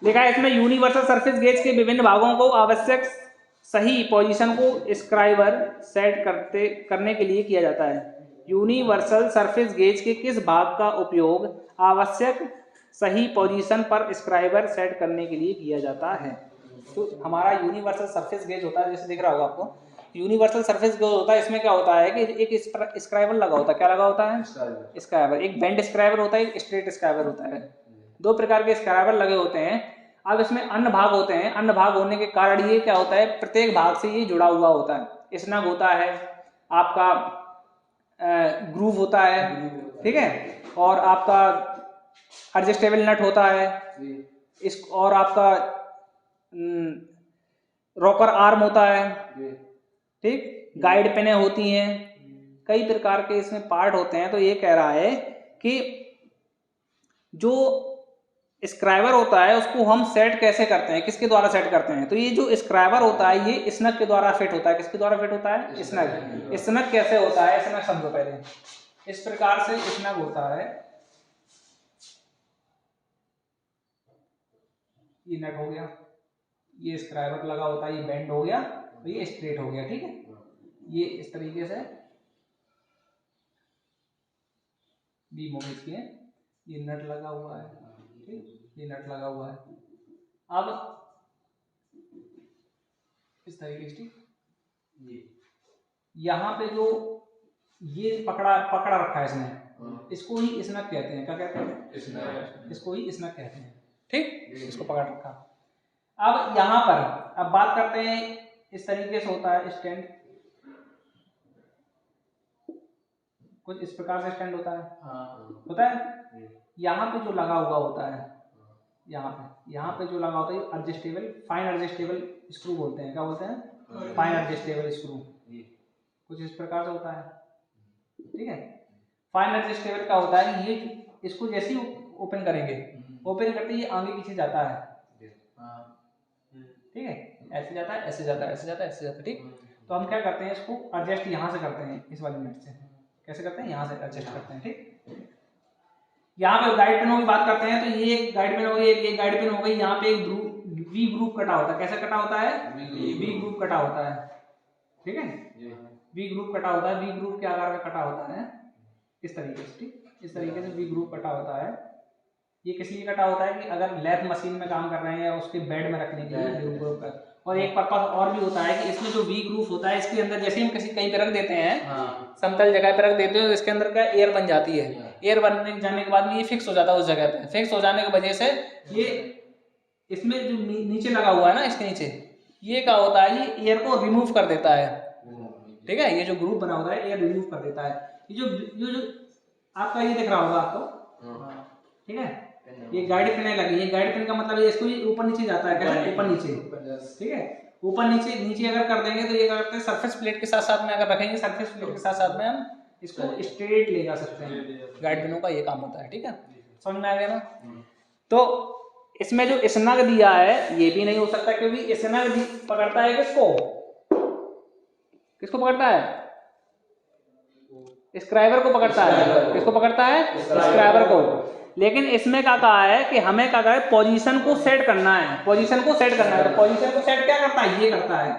लिखा है इसमें यूनिवर्सल सरफेस गेज के विभिन्न भागों को आवश्यक सही पोजीशन को स्क्राइबर सेट करने के लिए किया जाता है। यूनिवर्सल सरफेस गेज के किस भाग का उपयोग आवश्यक सही पोजीशन पर स्क्राइबर सेट करने के लिए किया जाता है? तो हमारा यूनिवर्सल सरफेस गेज होता है, जैसे दिख रहा होगा आपको, यूनिवर्सल सरफेस गेज होता है। इसमें क्या होता है कि एक स्क्राइबर लगा होता है। क्या लगा होता है? स्क्राइबर। एक बेंड स्क्राइबर होता है, एक स्ट्रेट स्क्राइबर होता है। दो प्रकार के स्क्राइबर लगे होते हैं। अब इसमें अन्य भाग होते हैं। अन्य भाग होने के कारण ये क्या होता है? प्रत्येक भाग से ये जुड़ा हुआ होता है। स्नग होता है, आपका ग्रूव होता है, ठीक है, और आपका एडजस्टेबल नट होता है, इस और आपका रॉकर आर्म होता है, ठीक, गाइड पेनें होती हैं, कई प्रकार के इसमें पार्ट होते हैं। तो ये कह रहा है कि जो स्क्राइबर होता है उसको हम सेट कैसे करते हैं, किसके द्वारा सेट करते हैं? तो ये जो स्क्राइबर होता है ये स्नग के द्वारा फिट होता है। किसके द्वारा फिट होता है? स्नग। स्नग कैसे होता है? स्नग समझो पहले। इस प्रकार से स्नग होता है, ये नट हो गया, ये स्क्राइबर लगा होता है, ये बेंड हो गया, तो ये स्ट्रेट हो गया, ठीक है। ये इस तरीके से बीम हो गई इसकी, ये नट लगा हुआ है, ठीक, ये नट लगा हुआ है। अब इस तरीके से, ठीक, यहाँ पे जो ये पकड़ा रखा है इसने, इसको ही स्नग कहते हैं। क्या कहते हैं? इसको ही स्नग कहते हैं, ठीक, इसको पकड़ रखा। अब यहाँ पर अब बात करते हैं, इस तरीके से होता है स्टैंड, कुछ इस प्रकार से स्टैंड होता है, होता है। यहाँ पे जो लगा हुआ होता है, यहाँ पे जो लगा होता है एडजस्टेबल, फाइन एडजस्टेबल स्क्रू बोलते हैं। क्या बोलते हैं? फाइन एडजस्टेबल स्क्रू, कुछ इस प्रकार से होता है, ठीक है। फाइन एडजस्टेबल का होता है ये, इसको जैसे ही ओपन करेंगे, ओपन करते ही आगे पीछे जाता है, ठीक है, ऐसे जाता है, ऐसे जाता है, ऐसे जाता है, ऐसे जाता है, ठीक। तो हम क्या करते हैं, इसको एडजस्ट यहाँ से करते हैं, इस वाली नट से। कैसे करते हैं? यहाँ से एडजस्ट करते हैं, ठीक। यहाँ पे गाइड पिनों की बात करते हैं, तो ये एक गाइड पिन हो गई, एक गाइड पिन हो गई। यहाँ पे एक वी ग्रुप कटा होता है। कैसे कटा होता है? वी ग्रुप कटा होता है, ठीक है। वी ग्रुप कटा होता है, वी ग्रुप के आकार का कटा होता है, इस तरीके से, ठीक, इस तरीके से वी ग्रुप कटा होता है। ये किस लिए कटा होता है कि अगर लैथ मशीन में काम कर रहे हैं या उसके बेड में रखने के लिए वी ग्रुप का। और एक पर्पस और भी होता है कि इसमें जो वी ग्रुप होता है, इसके अंदर जैसे हम कहीं पे रख देते हैं, समतल जगह पे रख देते हैं, तो इसके अंदर क्या एयर बन जाती है। एयर बनने जाने के बाद में ये फिक्स हो जाता है उस जगह पे। फिक्स हो जाने की वजह से ये इसमें जो नीचे लगा हुआ है ना, इसके नीचे ये क्या होता है, ये एयर को रिमूव कर देता है, ठीक है। ये जो ग्रुप बना होता है एयर रिमूव कर देता है। ये जो आपका ये दिख रहा होगा आपको, ठीक है, ये गाइड पिन लगी है। गाइड पिन का मतलब ये इसको ऊपर नीचे जाता है, कैसे? ऊपर नीचे, ठीक है। ऊपर नीचे नीचे अगर कर देंगे तो ये क्या करते हैं, सरफेस प्लेट के साथ साथ में अगर रखेंगे, सरफेस प्लेट के साथ साथ में हम इसको स्ट्रेट ले जा सकते हैं। गाइड पिनों का ये काम होता है, ठीक है। समझ में आ गया ना? तो इसमें जो स्नग दिया है ये भी नहीं हो सकता, क्योंकि स्नग पकड़ता है किसको? किसको पकड़ता है? स्क्राइबर को पकड़ता है। किसको पकड़ता है? स्क्राइबर को। लेकिन इसमें क्या कहा है कि हमें क्या कहा है, पोजीशन को सेट करना है। पोजीशन को सेट करना है, तो पोजीशन को सेट क्या करता है? ये करता है।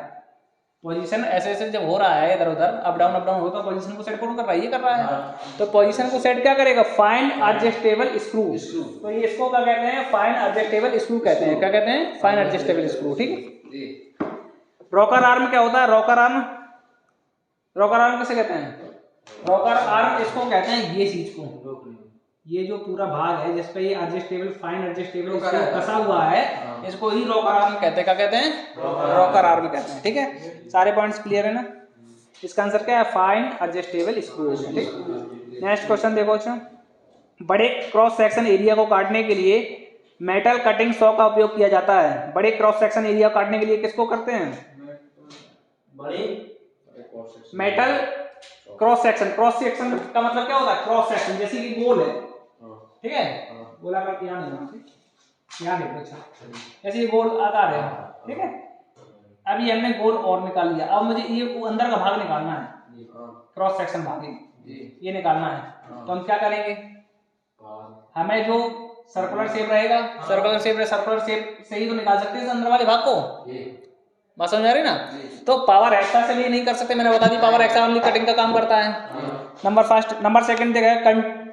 पोजीशन ऐसे ऐसे जब हो रहा है, इधर उधर अप डाउन होगा, पोजीशन को सेट कौन कर रहा है? ये कर रहा है। तो पोजीशन को सेट क्या करेगा? Fine adjustable screw. तो ये इसको क्या कहते हैं? फाइन एडजस्टेबल स्क्रू कहते हैं। क्या कहते हैं? फाइन एडजस्टेबल स्क्रू, ठीक है। रॉकर आर्म क्या होता है? रॉकर आर्म, रॉकर आर्म किसे कहते हैं? रॉकर आर्म इसको कहते हैं, ये चीज को, ये जो पूरा भाग है जिसपे ये एडजस्टेबल, फाइन एडजस्टेबल कसा हुआ है, इसको ही रॉकर आर्म कहते हैं। क्या कहते हैं? रॉकर आर्म कहते हैं, ठीक है। सारे पॉइंट्स क्लियर है ना? इसका आंसर क्या है? फाइन एडजस्टेबल स्क्रू, ठीक। नेक्स्ट क्वेश्चन देखो। अच्छा, बड़े क्रॉस सेक्शन एरिया को काटने के लिए मेटल कटिंग सॉ का उपयोग किया जाता है। बड़े क्रॉस सेक्शन एरिया को काटने के लिए किसको करते हैं? Metal cross section. Cross section का मतलब क्या होता है? क्रॉस सेक्शन जैसे कि गोल है, ठीक है, गोलाकार, यहाँ नहीं, यहाँ देखो, अच्छा ऐसे ये गोल आकार है, ठीक है। अभी हमने गोल और निकाल लिया, अब मुझे ये अंदर का भाग निकालना है, क्रॉस सेक्शन भाग ये निकालना है। तो हम क्या करेंगे, हमें जो सर्कुलर शेप रहेगा, सर्कुलर शेप से ही तो निकाल सकते हैं अंदर वाले भाग को। बात समझ आ रही ना? तो पावर एक्स्ट्रा से भी नहीं कर सकते, मैंने बता the power extra only cutting का काम करता है। नंबर सेकंड देखा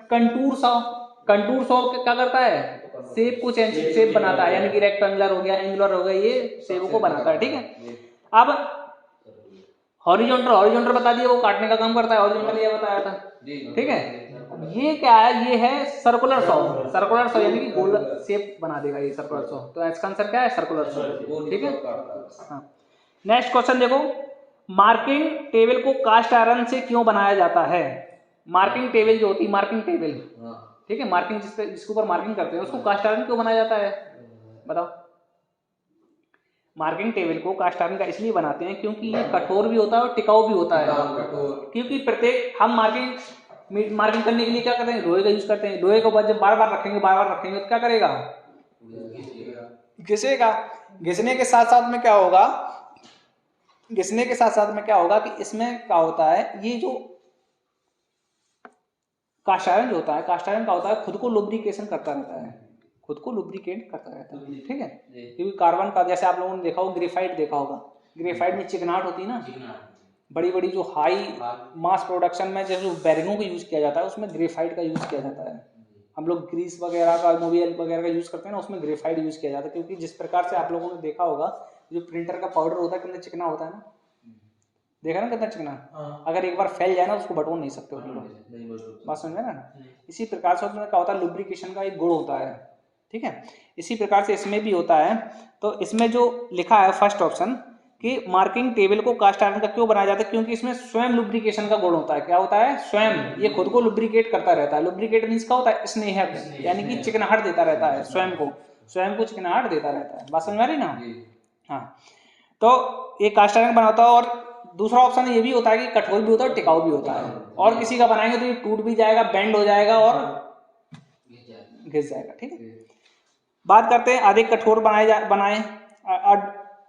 कंटूर सॉ। कंटूर सॉ क्या करता है? शेप को चेंज, शेप बनाता है, यानी कि रेक्टेंगुलर हो गया, एंगुलर हो गया, ये शेप को बनाता है, ठीक है। अब हॉरिजॉन्टल बता दिया, वो काटने का काम करता है, हॉरिजॉन्टल ये बताया था, ठीक है। ये क्या है? ये है सर्कुलर सॉ। सर्कुलर सॉ यानी कि गोल शेप बना देगा ये सर्कुलर सॉ। तो इसका आंसर क्या है? सर्कुलर सॉ, ठीक है। हाँ, नेक्स्ट क्वेश्चन देखो, मार्किंग टेबल को कास्ट आयरन से क्यों बनाया जाता है? मार्किंग टेबल जो होती है, मार्किंग टेबल, ठीक है, मार्किंग जिसके ऊपर मार्किंग करते हैं, उसको कास्ट आयरन क्यों बनाया जाता है? बताओ। मार्किंग टेबल को कास्ट आयरन का इसलिए बनाते हैं क्योंकि ये कठोर भी होता है और टिकाऊ भी होता है। क्योंकि प्रत्येक हम मार्किंग करने के लिए क्या करते हैं? लोहे का यूज करते हैं। लोहे को जब बार बार रखेंगे तो क्या करेगा? घिसेगा। घिसने के साथ साथ में क्या होगा, घिसने के साथ साथ में क्या होगा कि इसमें क्या होता है, ये जो कास्ट आयरन जो होता है, कास्ट आयरन क्या होता है, खुद को लुब्रिकेशन करता रहता है, खुद को लुब्रिकेट करता रहता है, ठीक है। क्योंकि कार्बन का, जैसे आप लोगों ने देखा होगा ग्रेफाइट देखा होगा, ग्रेफाइट में चिकनाहट होती है ना, बड़ी बड़ी जो हाई मास प्रोडक्शन में जैसे बैरिंगों का यूज किया जाता है उसमें ग्रेफाइट का यूज किया जाता है। हम लोग ग्रीस वगैरह का, मोबियल वगैरह का यूज करते हैं ना, उसमें ग्रेफाइट यूज किया जाता है। क्योंकि जिस प्रकार से आप लोगों ने देखा होगा जो प्रिंटर का पाउडर होता है कितना चिकना होता है ना, देखा ना कितना चिकना, अगर एक बार फैल जाए ना उसको बटोर नहीं सकते हो, बात समझ में ना। इसी प्रकार से उसमें क्या होता है, लुब्रिकेशन का एक गुण होता है, ठीक है। इसी प्रकार से इसमें भी होता है। तो इसमें जो लिखा है फर्स्ट ऑप्शन कि मार्किंग टेबल को कास्ट आयरन का क्यों बनाया जाता है, क्योंकि इसमें स्वयं लुब्रिकेशन का गुण होता है। क्या होता है, स्वयं ये खुद को लुब्रिकेट करता रहता है। लुब्रिकेट मींस क्या होता है, स्नेहक, यानी कि चिकनाहट देता रहता है, स्वयं को चिकनाहट देता रहता है। बात समझ में आ रही ना। हाँ, तो ये कास्ट आयरन बनाता है। और दूसरा ऑप्शन ये भी होता है कि कठोर भी होता है और टिकाऊ भी होता है। और किसी का बनाएंगे तो ये टूट भी जाएगा, बेंड हो जाएगा और घिस जाएगा, ठीक है। बात करते हैं अधिक कठोर बनाए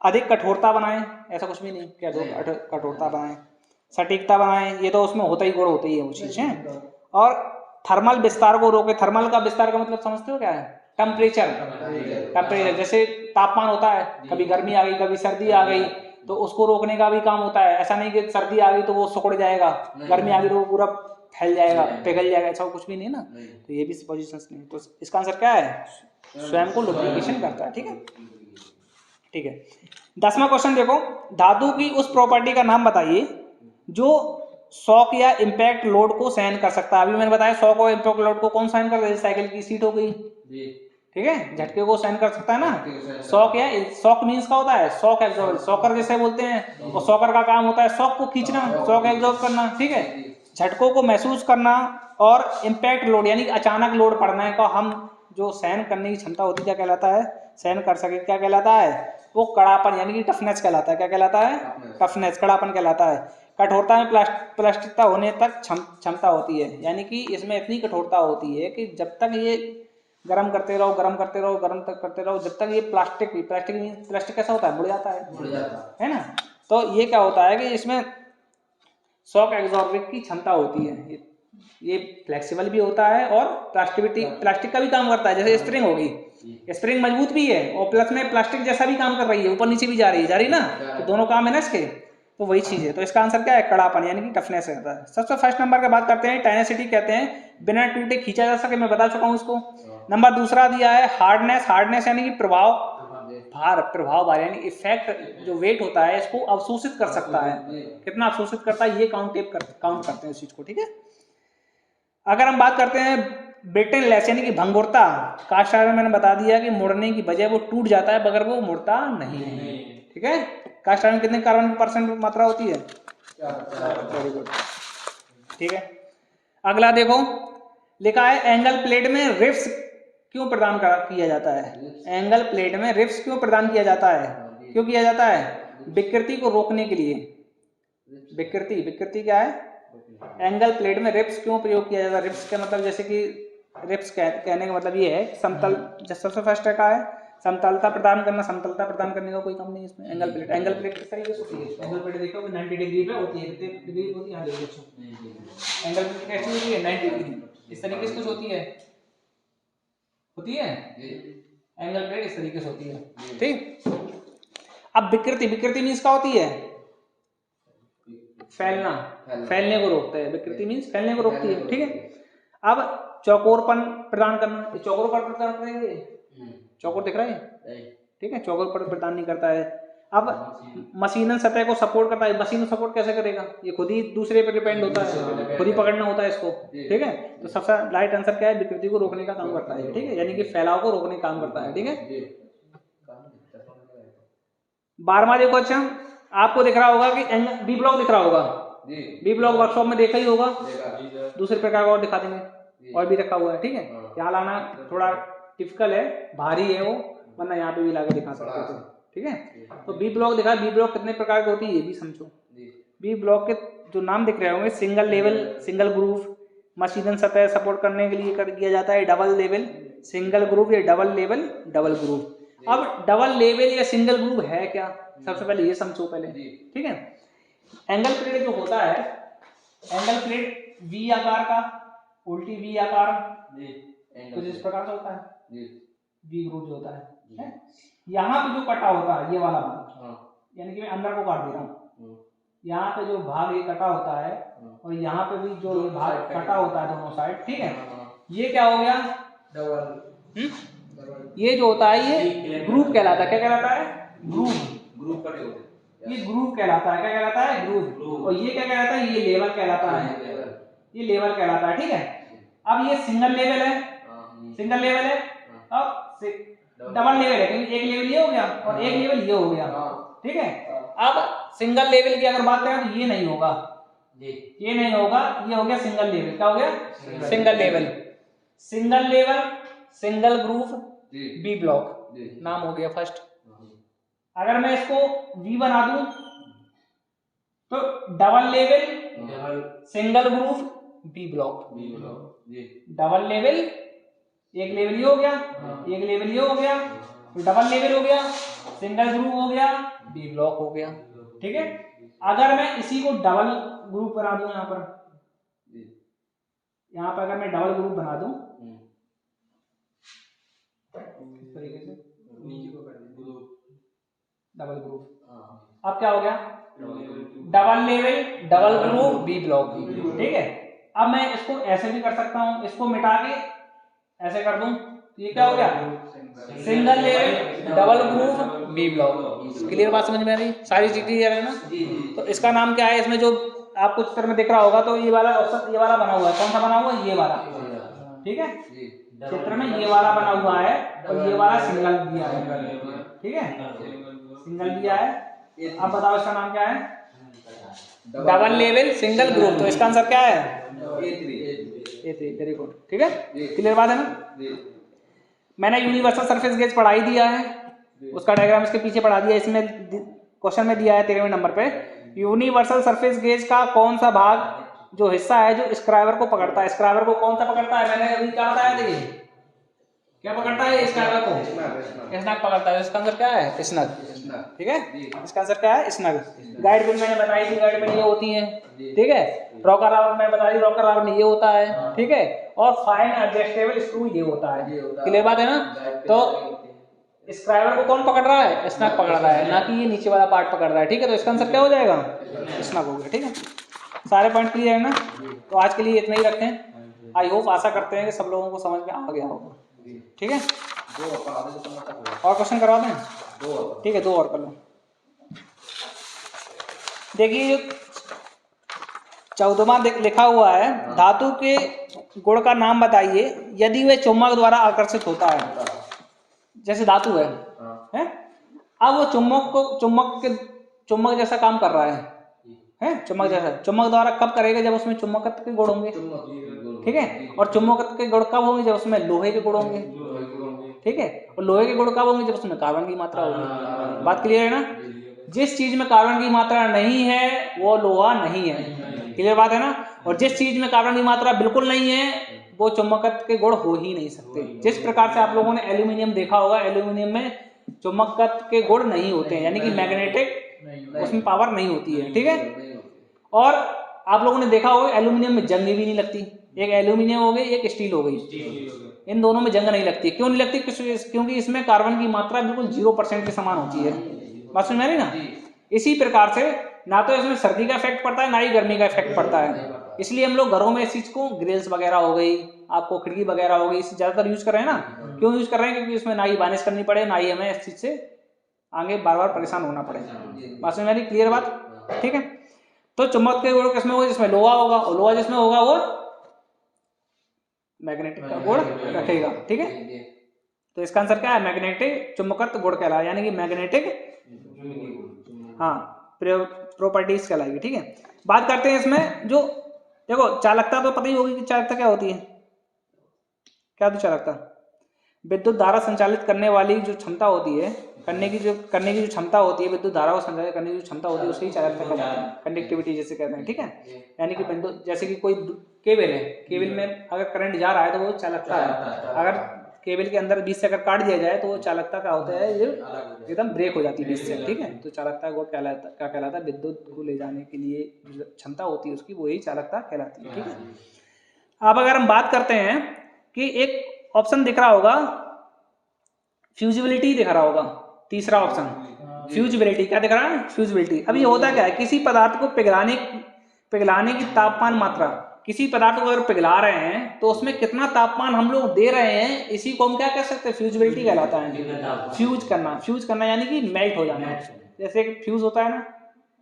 अधिक कठोरता बनाए, ऐसा कुछ भी नहीं क्या कठोरता बनाए, सटीकता बनाए, ये तो उसमें होता ही, गुण होता ही है वो चीजें। और थर्मल विस्तार को रोके। थर्मल का विस्तार का मतलब समझते हो क्या है, टेम्परेचर, जैसे तापमान होता है, कभी गर्मी आ गई कभी सर्दी आ गई, तो उसको रोकने का भी काम होता है। ऐसा नहीं कि सर्दी आ गई तो वो सिकुड़ जाएगा, गर्मी आ गई तो वो पूरा फैल जाएगा, पिघल जाएगा, ऐसा कुछ भी नहीं ना। तो ये भी सपोजिशंस नहीं। तो इसका आंसर क्या है, स्वयं को लुब्रिकेशन करता है, ठीक है, ठीक है। 10वां क्वेश्चन देखो, धातु की उस प्रॉपर्टी का नाम बताइए जो शॉक या इम्पैक्ट लोड को सहन कर सकता है। अभी मैंने बताया शॉक और इम्पैक्ट लोड को कौन सहन करता है, साइकिल की सीट हो गई, ठीक है, झटके को सहन कर सकता है ना। शॉक मींस का होता है शॉक एब्जॉर्ब, शॉकर जैसे बोलते हैं, और शॉकर का काम होता है शॉक को खींचना, शॉक एब्जॉर्ब करना, ठीक है, झटकों को महसूस करना। और इम्पैक्ट लोड यानी अचानक लोड पड़ना है का हम जो सहन करने की क्षमता होती है क्या कहलाता है, सहन कर सके, क्या कहलाता है, वो कड़ापन यानी कि टफनेस कहलाता है। क्या कहलाता है, टफनेस, कड़ापन कहलाता है। कठोरता में प्लास्टिकता होने तक क्षमता होती है, यानी कि इसमें इतनी कठोरता होती है कि जब तक ये गर्म करते रहो, गर्म करते रहो, गर्म तक करते रहो, जब तक ये प्लास्टिक कैसा होता है, मुड़ जाता है ना। तो ये क्या होता है कि इसमें शॉक एब्जॉर्बिंग की क्षमता होती है। ये फ्लेक्सिबल भी होता है और प्लास्टिक का भी काम करता है। जैसे स्प्रिंग होगी, स्प्रिंग मजबूत भी है और प्लस में प्लास्टिक जैसा भी काम कर रही है, ऊपर नीचे भी जा रही ना, तो दोनों काम है ना इसके, तो वही चीज है। तो इसका आंसर क्या है, कड़ापन यानी कि टफनेस रहता है। सबसे फर्स्ट नंबर का बात करते हैं, टाइनेसिटी कहते हैं बिना टूटे खींचा जा सके, मैं बता चुका हूं इसको। नंबर दूसरा दिया है हार्डनेस यानी कि प्रभाव यानी इफेक्ट, जो वेट होता है इसको अवशोषित कर सकता है, कितना अवशोषित करता है ये काउंट करते हैं इस चीज को, ठीक है। अगर हम बात करते हैं ब्रिटलनेस यानी कि भंगुरता, कास्ट आयरन मैंने बता दिया कि मुड़ने की बजाय वो टूट जाता है मगर वो मुड़ता नहीं है, ठीक है। कास्ट आयरन कितने कार्बन की परसेंट मात्रा होती है, वेरी गुड, ठीक है। अगला देखो, लिखा है एंगल प्लेट में रिफ्स क्यों प्रदान किया जाता है, एंगल प्लेट में रिफ्स क्यों प्रदान किया जाता है, क्यों किया जाता है, विकृति को रोकने के लिए। विकृति क्या है, एंगल प्लेट में रिप्स क्यों प्रयोग किया जाता है। रिप्स का मतलब जैसे कि रिप्स कहने का मतलब ये है समतल, सबसे फर्स्ट का है समतलता प्रदान करना, समतलता प्रदान करने का कोई काम नहीं इसमें। एंगल प्लेट किस तरीके से होती है, एंगल प्लेट देखो 90 डिग्री पे होती है, कितने डिग्री होती है, यहाँ देखो एंगल प्लेट कैसी होती है, 90 डिग्री, इस तरीके से कुछ होती है एंगल प्लेट इस तरीके से होती है, ठीक। अब विकृति मीन्स क्या होती है, फैलने को रोकता है, विकृति मीन्स फैलने को रोकती है, ठीक है। अब चौकोरपन प्रदान करना, चौकोरपन प्रदान करेंगे, चौकोर दिख रहा है, ठीक है, चौकोरपन प्रदान नहीं करता है। अब मशीनल सतह को सपोर्ट करता है, मशीन सपोर्ट कैसे करेगा, ये खुद ही दूसरे पर डिपेंड होता है, खुद ही पकड़ना होता है इसको, ठीक है। तो सबसे राइट आंसर क्या है, विकृति को रोकने का काम करता है, ठीक है, यानी कि फैलाव को रोकने का काम करता है, ठीक है। 12वां देखो, अच्छा आपको दिख रहा होगा कि बी ब्लॉक दिख रहा होगा, बी ब्लॉक वर्कशॉप में देखा ही होगा, दूसरे प्रकार का और दिखा देंगे, और भी रखा हुआ है, ठीक है। यहाँ लाना थोड़ा टिपिकल है, भारी है वो, वरना यहाँ पे भी लाकर दिखा सकते थे, ठीक है। तो बी ब्लॉक दिखा, बी ब्लॉक कितने प्रकार की होती है ये भी समझो। बी ब्लॉक के जो नाम दिख रहे होंगे, सिंगल लेवल, सिंगल ग्रूव, मशीनल सतह सपोर्ट करने के लिए कर दिया जाता है, डबल लेवल, सिंगल ग्रुप या डबल लेवल डबल ग्रुप। अब डबल लेवल या सिंगल ग्रुप है क्या, सबसे पहले ये समझो पहले, ठीक है। एंगल प्लेट जो होता है, एंगल प्लेट वी आकार का, उल्टी वी आकार कुछ इस प्रकार से होता है, वी ग्रुप जो होता है। यहाँ पे जो कटा होता है ये वाला भाग, यानी कि मैं अंदर को काट दे रहा हूँ, यहाँ पे जो भाग ये कटा होता है और यहाँ पे भी जो भाग कटा होता है दोनों साइड, ठीक है, ये क्या हो गया डबल। ये जो होता है ये ग्रुप कहलाता है, क्या कहलाता है, ग्रुप कटे होते हैं, ये ग्रुप कहलाता है, क्या कहलाता है, ग्रुप। और ये क्या कहलाता है, ये लेवल कहलाता है, ये लेवल कहलाता है, ठीक है। अब ये सिंगल लेवल है, सिंगल लेवल है, अब डबल लेवल है, क्योंकि एक लेवल ये हो गया और एक लेवल ये हो गया, ठीक है। अब सिंगल लेवल की अगर बात करें तो ये नहीं होगा, ये नहीं होगा, ये हो गया सिंगल लेवल, क्या हो गया, single level. Single level, single group, B block नाम हो गया फर्स्ट। अगर मैं इसको वी बना दूं तो double level, single group, B block, double level, एक लेवल ये हो गया, एक लेवल ये हो गया, डबल लेवल हो गया, सिंगल ग्रुप हो गया, बी ब्लॉक हो गया, ठीक है। अगर मैं इसी को डबल ग्रुप बना दूं, यहाँ पर अगर मैं डबल ग्रुप बना दूं इस तरीके से, डबल ग्रुप, अब क्या हो गया, double level, double group, B block, ठीक है। अब मैं इसको ऐसे भी कर सकता हूं, इसको मिटा के ऐसे कर दूं, तो ये क्या हो गया, single level, double group, B block. Clear बात समझ में आ रही, सारी चीज क्लियर है ना। तो इसका नाम क्या है, इसमें जो आपको चित्र में दिख रहा होगा तो ये वाला ऑप्शन, ये वाला बना हुआ है, कौन सा बना हुआ है, ये वाला, ठीक है। चित्र में ये वाला बना हुआ है और ये वाला सिंगल दिया है, ठीक है, सिंगल दिया है। अब बताओ इसका नाम क्या है, डबल लेवल, सिंगल ग्रुप। तो इसका आंसर क्या है, A3, वेरी गुड, ठीक है, क्लियर बात है ना। मैंने यूनिवर्सल सरफेस गेज पढ़ा ही दिया है, उसका डायग्राम इसके पीछे पढ़ा दिया, इसमें क्वेश्चन में दिया है 13वें नंबर पे, यूनिवर्सल सरफेस गेज का कौन सा भाग जो हिस्सा है जो स्क्राइबर को पकड़ता है, स्क्राइबर को कौन सा पकड़ता है, मैंने अभी क्या बताया था, क्या पकड़ता है स्क्राइबर को, स्नग पकड़ता है। इसका आंसर क्या है, स्नग, ठीक है, इसका आंसर क्या है, स्नग। गाइड पिन मैंने बताई थी, गाइड पिन ये होती है, ठीक है। रॉकर आर्म मैंने बताई, रॉकर आर्म ये होता है, ठीक है। और फाइन एडजस्टेबल स्क्रू ये होता है, क्लियर बात है ना। तो स्क्राइबर को कौन पकड़ रहा है, स्नग पकड़ रहा है, ना कि ये नीचे वाला पार्ट पकड़ रहा है, ठीक है। तो इसका आंसर क्या हो जाएगा, स्नग हो गया, ठीक है। सारे पॉइंट क्लियर है ना। तो आज के लिए इतना ही रखते हैं। आई होप, आशा करते हैं कि सब लोगों को समझ में आ गया होगा, ठीक है। और क्वेश्चन करवा दें, ठीक है, 2 और कर लो। देखिए जो 14वां लिखा हुआ है, धातु के गुण का नाम बताइए यदि वे चुम्बक द्वारा आकर्षित होता है। जैसे धातु है, अब वो चुम्बक जैसा काम कर रहा है, चुम्बक जैसा, चुम्बक द्वारा कब करेगा, जब उसमें चुम्बकत्व के गुण होंगे, ठीक है। और चुम्बकत्व के गुण कब होंगे, जब उसमें लोहे के गुण होंगे, ठीक है। और लोहे के गुण कब होंगे, जब उसमें कार्बन की मात्रा होगी। बात क्लियर है ना। जिस चीज में कार्बन की मात्रा नहीं है वो लोहा नहीं है, क्लियर बात है ना। और जिस चीज में कार्बन की मात्रा बिल्कुल नहीं है वो चुम्बकत्व के गुण हो ही नहीं सकते। जिस प्रकार से आप लोगों ने एल्यूमिनियम देखा होगा, एल्यूमिनियम में चुम्बकत्व के गुण नहीं होते हैं, यानी कि मैग्नेटिक उसमें पावर नहीं होती है, ठीक है। और आप लोगों ने देखा होगा एल्यूमिनियम में जंग भी नहीं लगती, एक एल्यूमिनियम हो गई, एक स्टील हो गई, इन दोनों में जंग नहीं लगती। क्यों नहीं लगती, क्योंकि इसमें कार्बन की मात्रा बिल्कुल 0% के समान होती है। बात समझ में आ रही ना। इसी प्रकार से ना तो इसमें सर्दी का इफेक्ट पड़ता है, ना ही गर्मी का इफेक्ट पड़ता है। इसलिए हम लोग घरों में इस चीज को ग्रिल्स वगैरह हो गई, आपको खिड़की वगैरह हो गई, इसे ज्यादातर यूज कर रहे हैं ना। क्यों यूज कर रहे हैं, क्योंकि इसमें ना ही बारिश करनी पड़े, ना ही हमें इस चीज से आगे बार बार परेशान होना पड़े। बात समझ में आ रही, क्लियर बात, ठीक है। तो चुम्बक के गुण किसमें होगा, जिसमें लोहा होगा, और लोहा जिसमें होगा वो मैग्नेटिक का गुण रखेगा, ठीक है। तो इसका आंसर क्या है, मैग्नेटिक चुंबकत्व गुण कहलाएगा, यानी कि मैग्नेटिक प्रॉपर्टीज कहलाएगी, ठीक है। बात करते हैं इसमें जो देखो चालकता, तो पता ही होगी कि चालकता क्या होती है, क्या होती है चालकता, विद्युत धारा संचालित करने वाली जो क्षमता होती है, करने की जो क्षमता होती है, विद्युत धारा को संचालित करने की जो क्षमता होती है उसे ही चालकता कहते हैं, कंडक्टिविटी जैसे कहते हैं, ठीक है। यानी कि बिंदु, जैसे कि कोई केबल है, केबल में अगर करंट जा रहा है तो वो चालकता है, अगर केबल के अंदर बीच से अगर काट दिया जाए तो वो चालकता क्या होता है, ये एकदम ब्रेक हो जाती है बीच से, ठीक है। तो चालकता वो क्या कहलाता है, विद्युत को ले जाने के लिए जो क्षमता होती है उसकी, वही चालकता कहलाती है, ठीक है। अब अगर हम बात करते हैं कि एक ऑप्शन दिख रहा होगा, फ्यूजिबिलिटी दिख रहा होगा, तीसरा ऑप्शन फ्यूजिबिलिटी, क्या दिख रहा है, फ्यूजिबिलिटी। अब ये होता क्या है, किसी पदार्थ को पिघलाने की तापमान मात्रा, किसी पदार्थ को अगर पिघला रहे हैं तो उसमें कितना तापमान हम लोग दे रहे हैं, इसी को हम क्या कह सकते हैं, फ्यूजिबिलिटी कहलाता है। फ्यूज करना यानी कि मेल्ट हो जाना। जैसे फ्यूज होता है ना,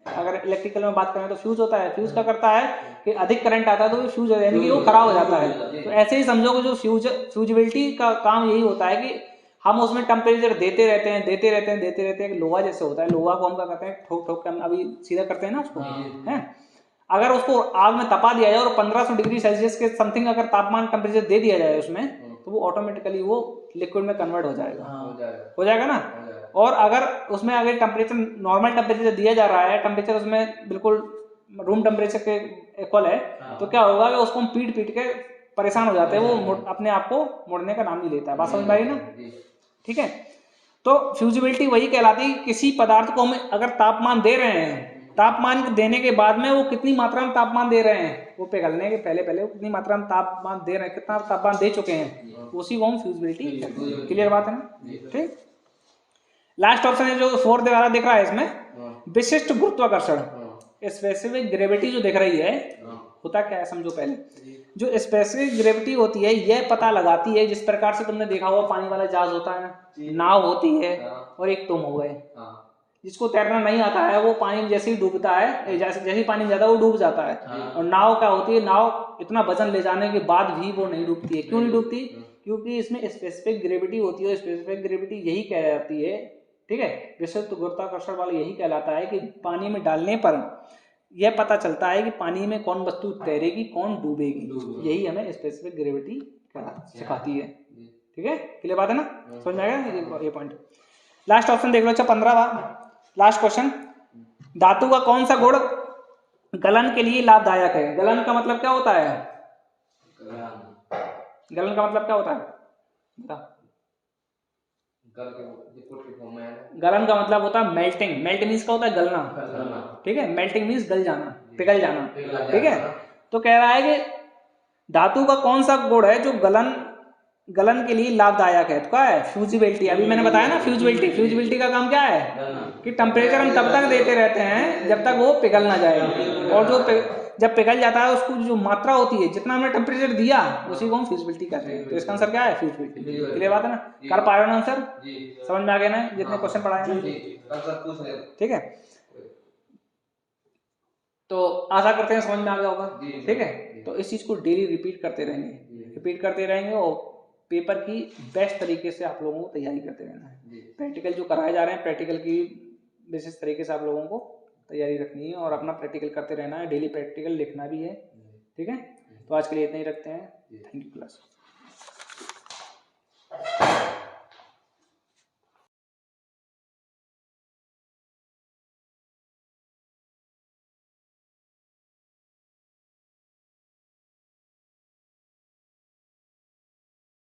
अगर इलेक्ट्रिकल में बात करें तो फ्यूज होता है, फ्यूज क्या करता है कि अधिक करंट आता है तो वो फ्यूज यानी कि वो खराब हो जाता है। तो ऐसे ही समझो कि जो फ्यूजिबिलिटी का काम यही होता है कि हम उसमें टेम्परेचर देते रहते हैं। लोहा जैसे होता है, लोहा को हम क्या करते हैं, ठोक ठोक के हम अभी सीधा करते हैं ना उसको, है। अगर उसको आग में तपा दिया जाए और 1500 डिग्री सेल्सियस के समथिंग अगर तापमान टेम्परेचर दे दिया जाए उसमें, तो वो ऑटोमेटिकली वो लिक्विड में कन्वर्ट हो जाएगा ना। और अगर उसमें अगर टेम्परेचर नॉर्मल टेम्परेचर दिया जा रहा है, टेम्परेचर उसमें बिल्कुल रूम टेम्परेचर के इक्वल है, तो क्या होगा कि उसको हम पीट के परेशान हो जाते हैं, वो अपने आप को मुड़ने का नाम नहीं लेता है। बात समझ में आई ना, ठीक है। तो फ्यूजिबिलिटी वही कहलाती है, किसी पदार्थ को हम अगर तापमान दे रहे हैं, तापमान देने के बाद में वो कितनी मात्रा में तापमान दे रहे हैं, वो पिघलने के पहले वो कितनी मात्रा में तापमान दे रहे हैं, कितना तापमान दे चुके हैं, उसी को हम फ्यूजिबिलिटी कहते हैं। क्लियर बात है ना, ठीक। लास्ट ऑप्शन है जो फोर्थ वाला दिख रहा है इसमें, विशिष्ट गुरुत्वाकर्षण, स्पेसिफिक ग्रेविटी जो दिख रही है, होता क्या है समझो पहले। जो स्पेसिफिक ग्रेविटी होती है यह पता लगाती है, जिस प्रकार से तुमने देखा होगा पानी वाला जहाज होता है, नाव होती है, और एक तुम हो गए। जिसको तैरना नहीं आता है वो पानी में जैसे ही डूबता है, जैसे ही पानी में जाता है वो डूब जाता है। और नाव क्या होती है, नाव इतना वजन ले जाने के बाद भी वो नहीं डूबती है। क्यों नहीं डूबती, क्योंकि इसमें स्पेसिफिक ग्रेविटी होती है। स्पेसिफिक ग्रेविटी यही कहलाती है, ठीक है, विशिष्ट गुरुत्वाकर्षण वाला यही कहलाता है कि पानी में डालने पर यह पता चलता है कि पानी में कौन वस्तु तैरेगी कौन डूबेगी। यही हमें स्पेसिफिक ग्रेविटी सिखाती है, ठीक है। क्लियर बात है ना, समझ में आएगा ये पॉइंट। लास्ट ऑप्शन देख लो, अच्छा 15वां लास्ट क्वेश्चन, धातु का कौन सा गुण गलन के लिए लाभदायक है। गलन का मतलब क्या होता है, गलन का मतलब क्या होता है, गलन का मतलब होता है मेल्टिंग। मेल्ट मीन्स क्या होता है, गलना, ठीक है। मेल्टिंग मीन्स गल जाना, पिघल जाना, ठीक है। तो कह रहा है कि धातु का कौन सा गुण है जो गलन के लिए लाभदायक है, तो क्या है, फ्यूजिबिलिटी। अभी मैंने बताया ना फ्यूजिबिलिटी का काम क्या है कि टेम्परेचर हम तब तक देते रहते हैं जब तक वो पिघल ना जाए, और जब पिघल जाता है उसको जो मात्रा होती है, जितना हमने टेम्परेचर दिया उसी को हम फ्यूजिबिलिटी कहते हैं। तो इसका आंसर क्या है, फ्यूजिबिलिटी। क्लियर बात है ना, कर पा रहे हो ना आंसर, समझ में आ गया ना जितने क्वेश्चन पढ़ाए हैं, ठीक है। तो आशा करते हैं समझ में आ गया होगा, ठीक है। तो इस चीज को डेली रिपीट करते रहेंगे और पेपर की बेस्ट तरीके से आप लोगों को तैयारी करते रहना है। प्रैक्टिकल जो कराए जा रहे हैं, प्रैक्टिकल की विशेष तरीके से आप लोगों को तैयारी रखनी है और अपना प्रैक्टिकल करते रहना है। डेली प्रैक्टिकल लिखना भी है, ठीक है। तो आज के लिए इतना ही रखते हैं। Thank you class.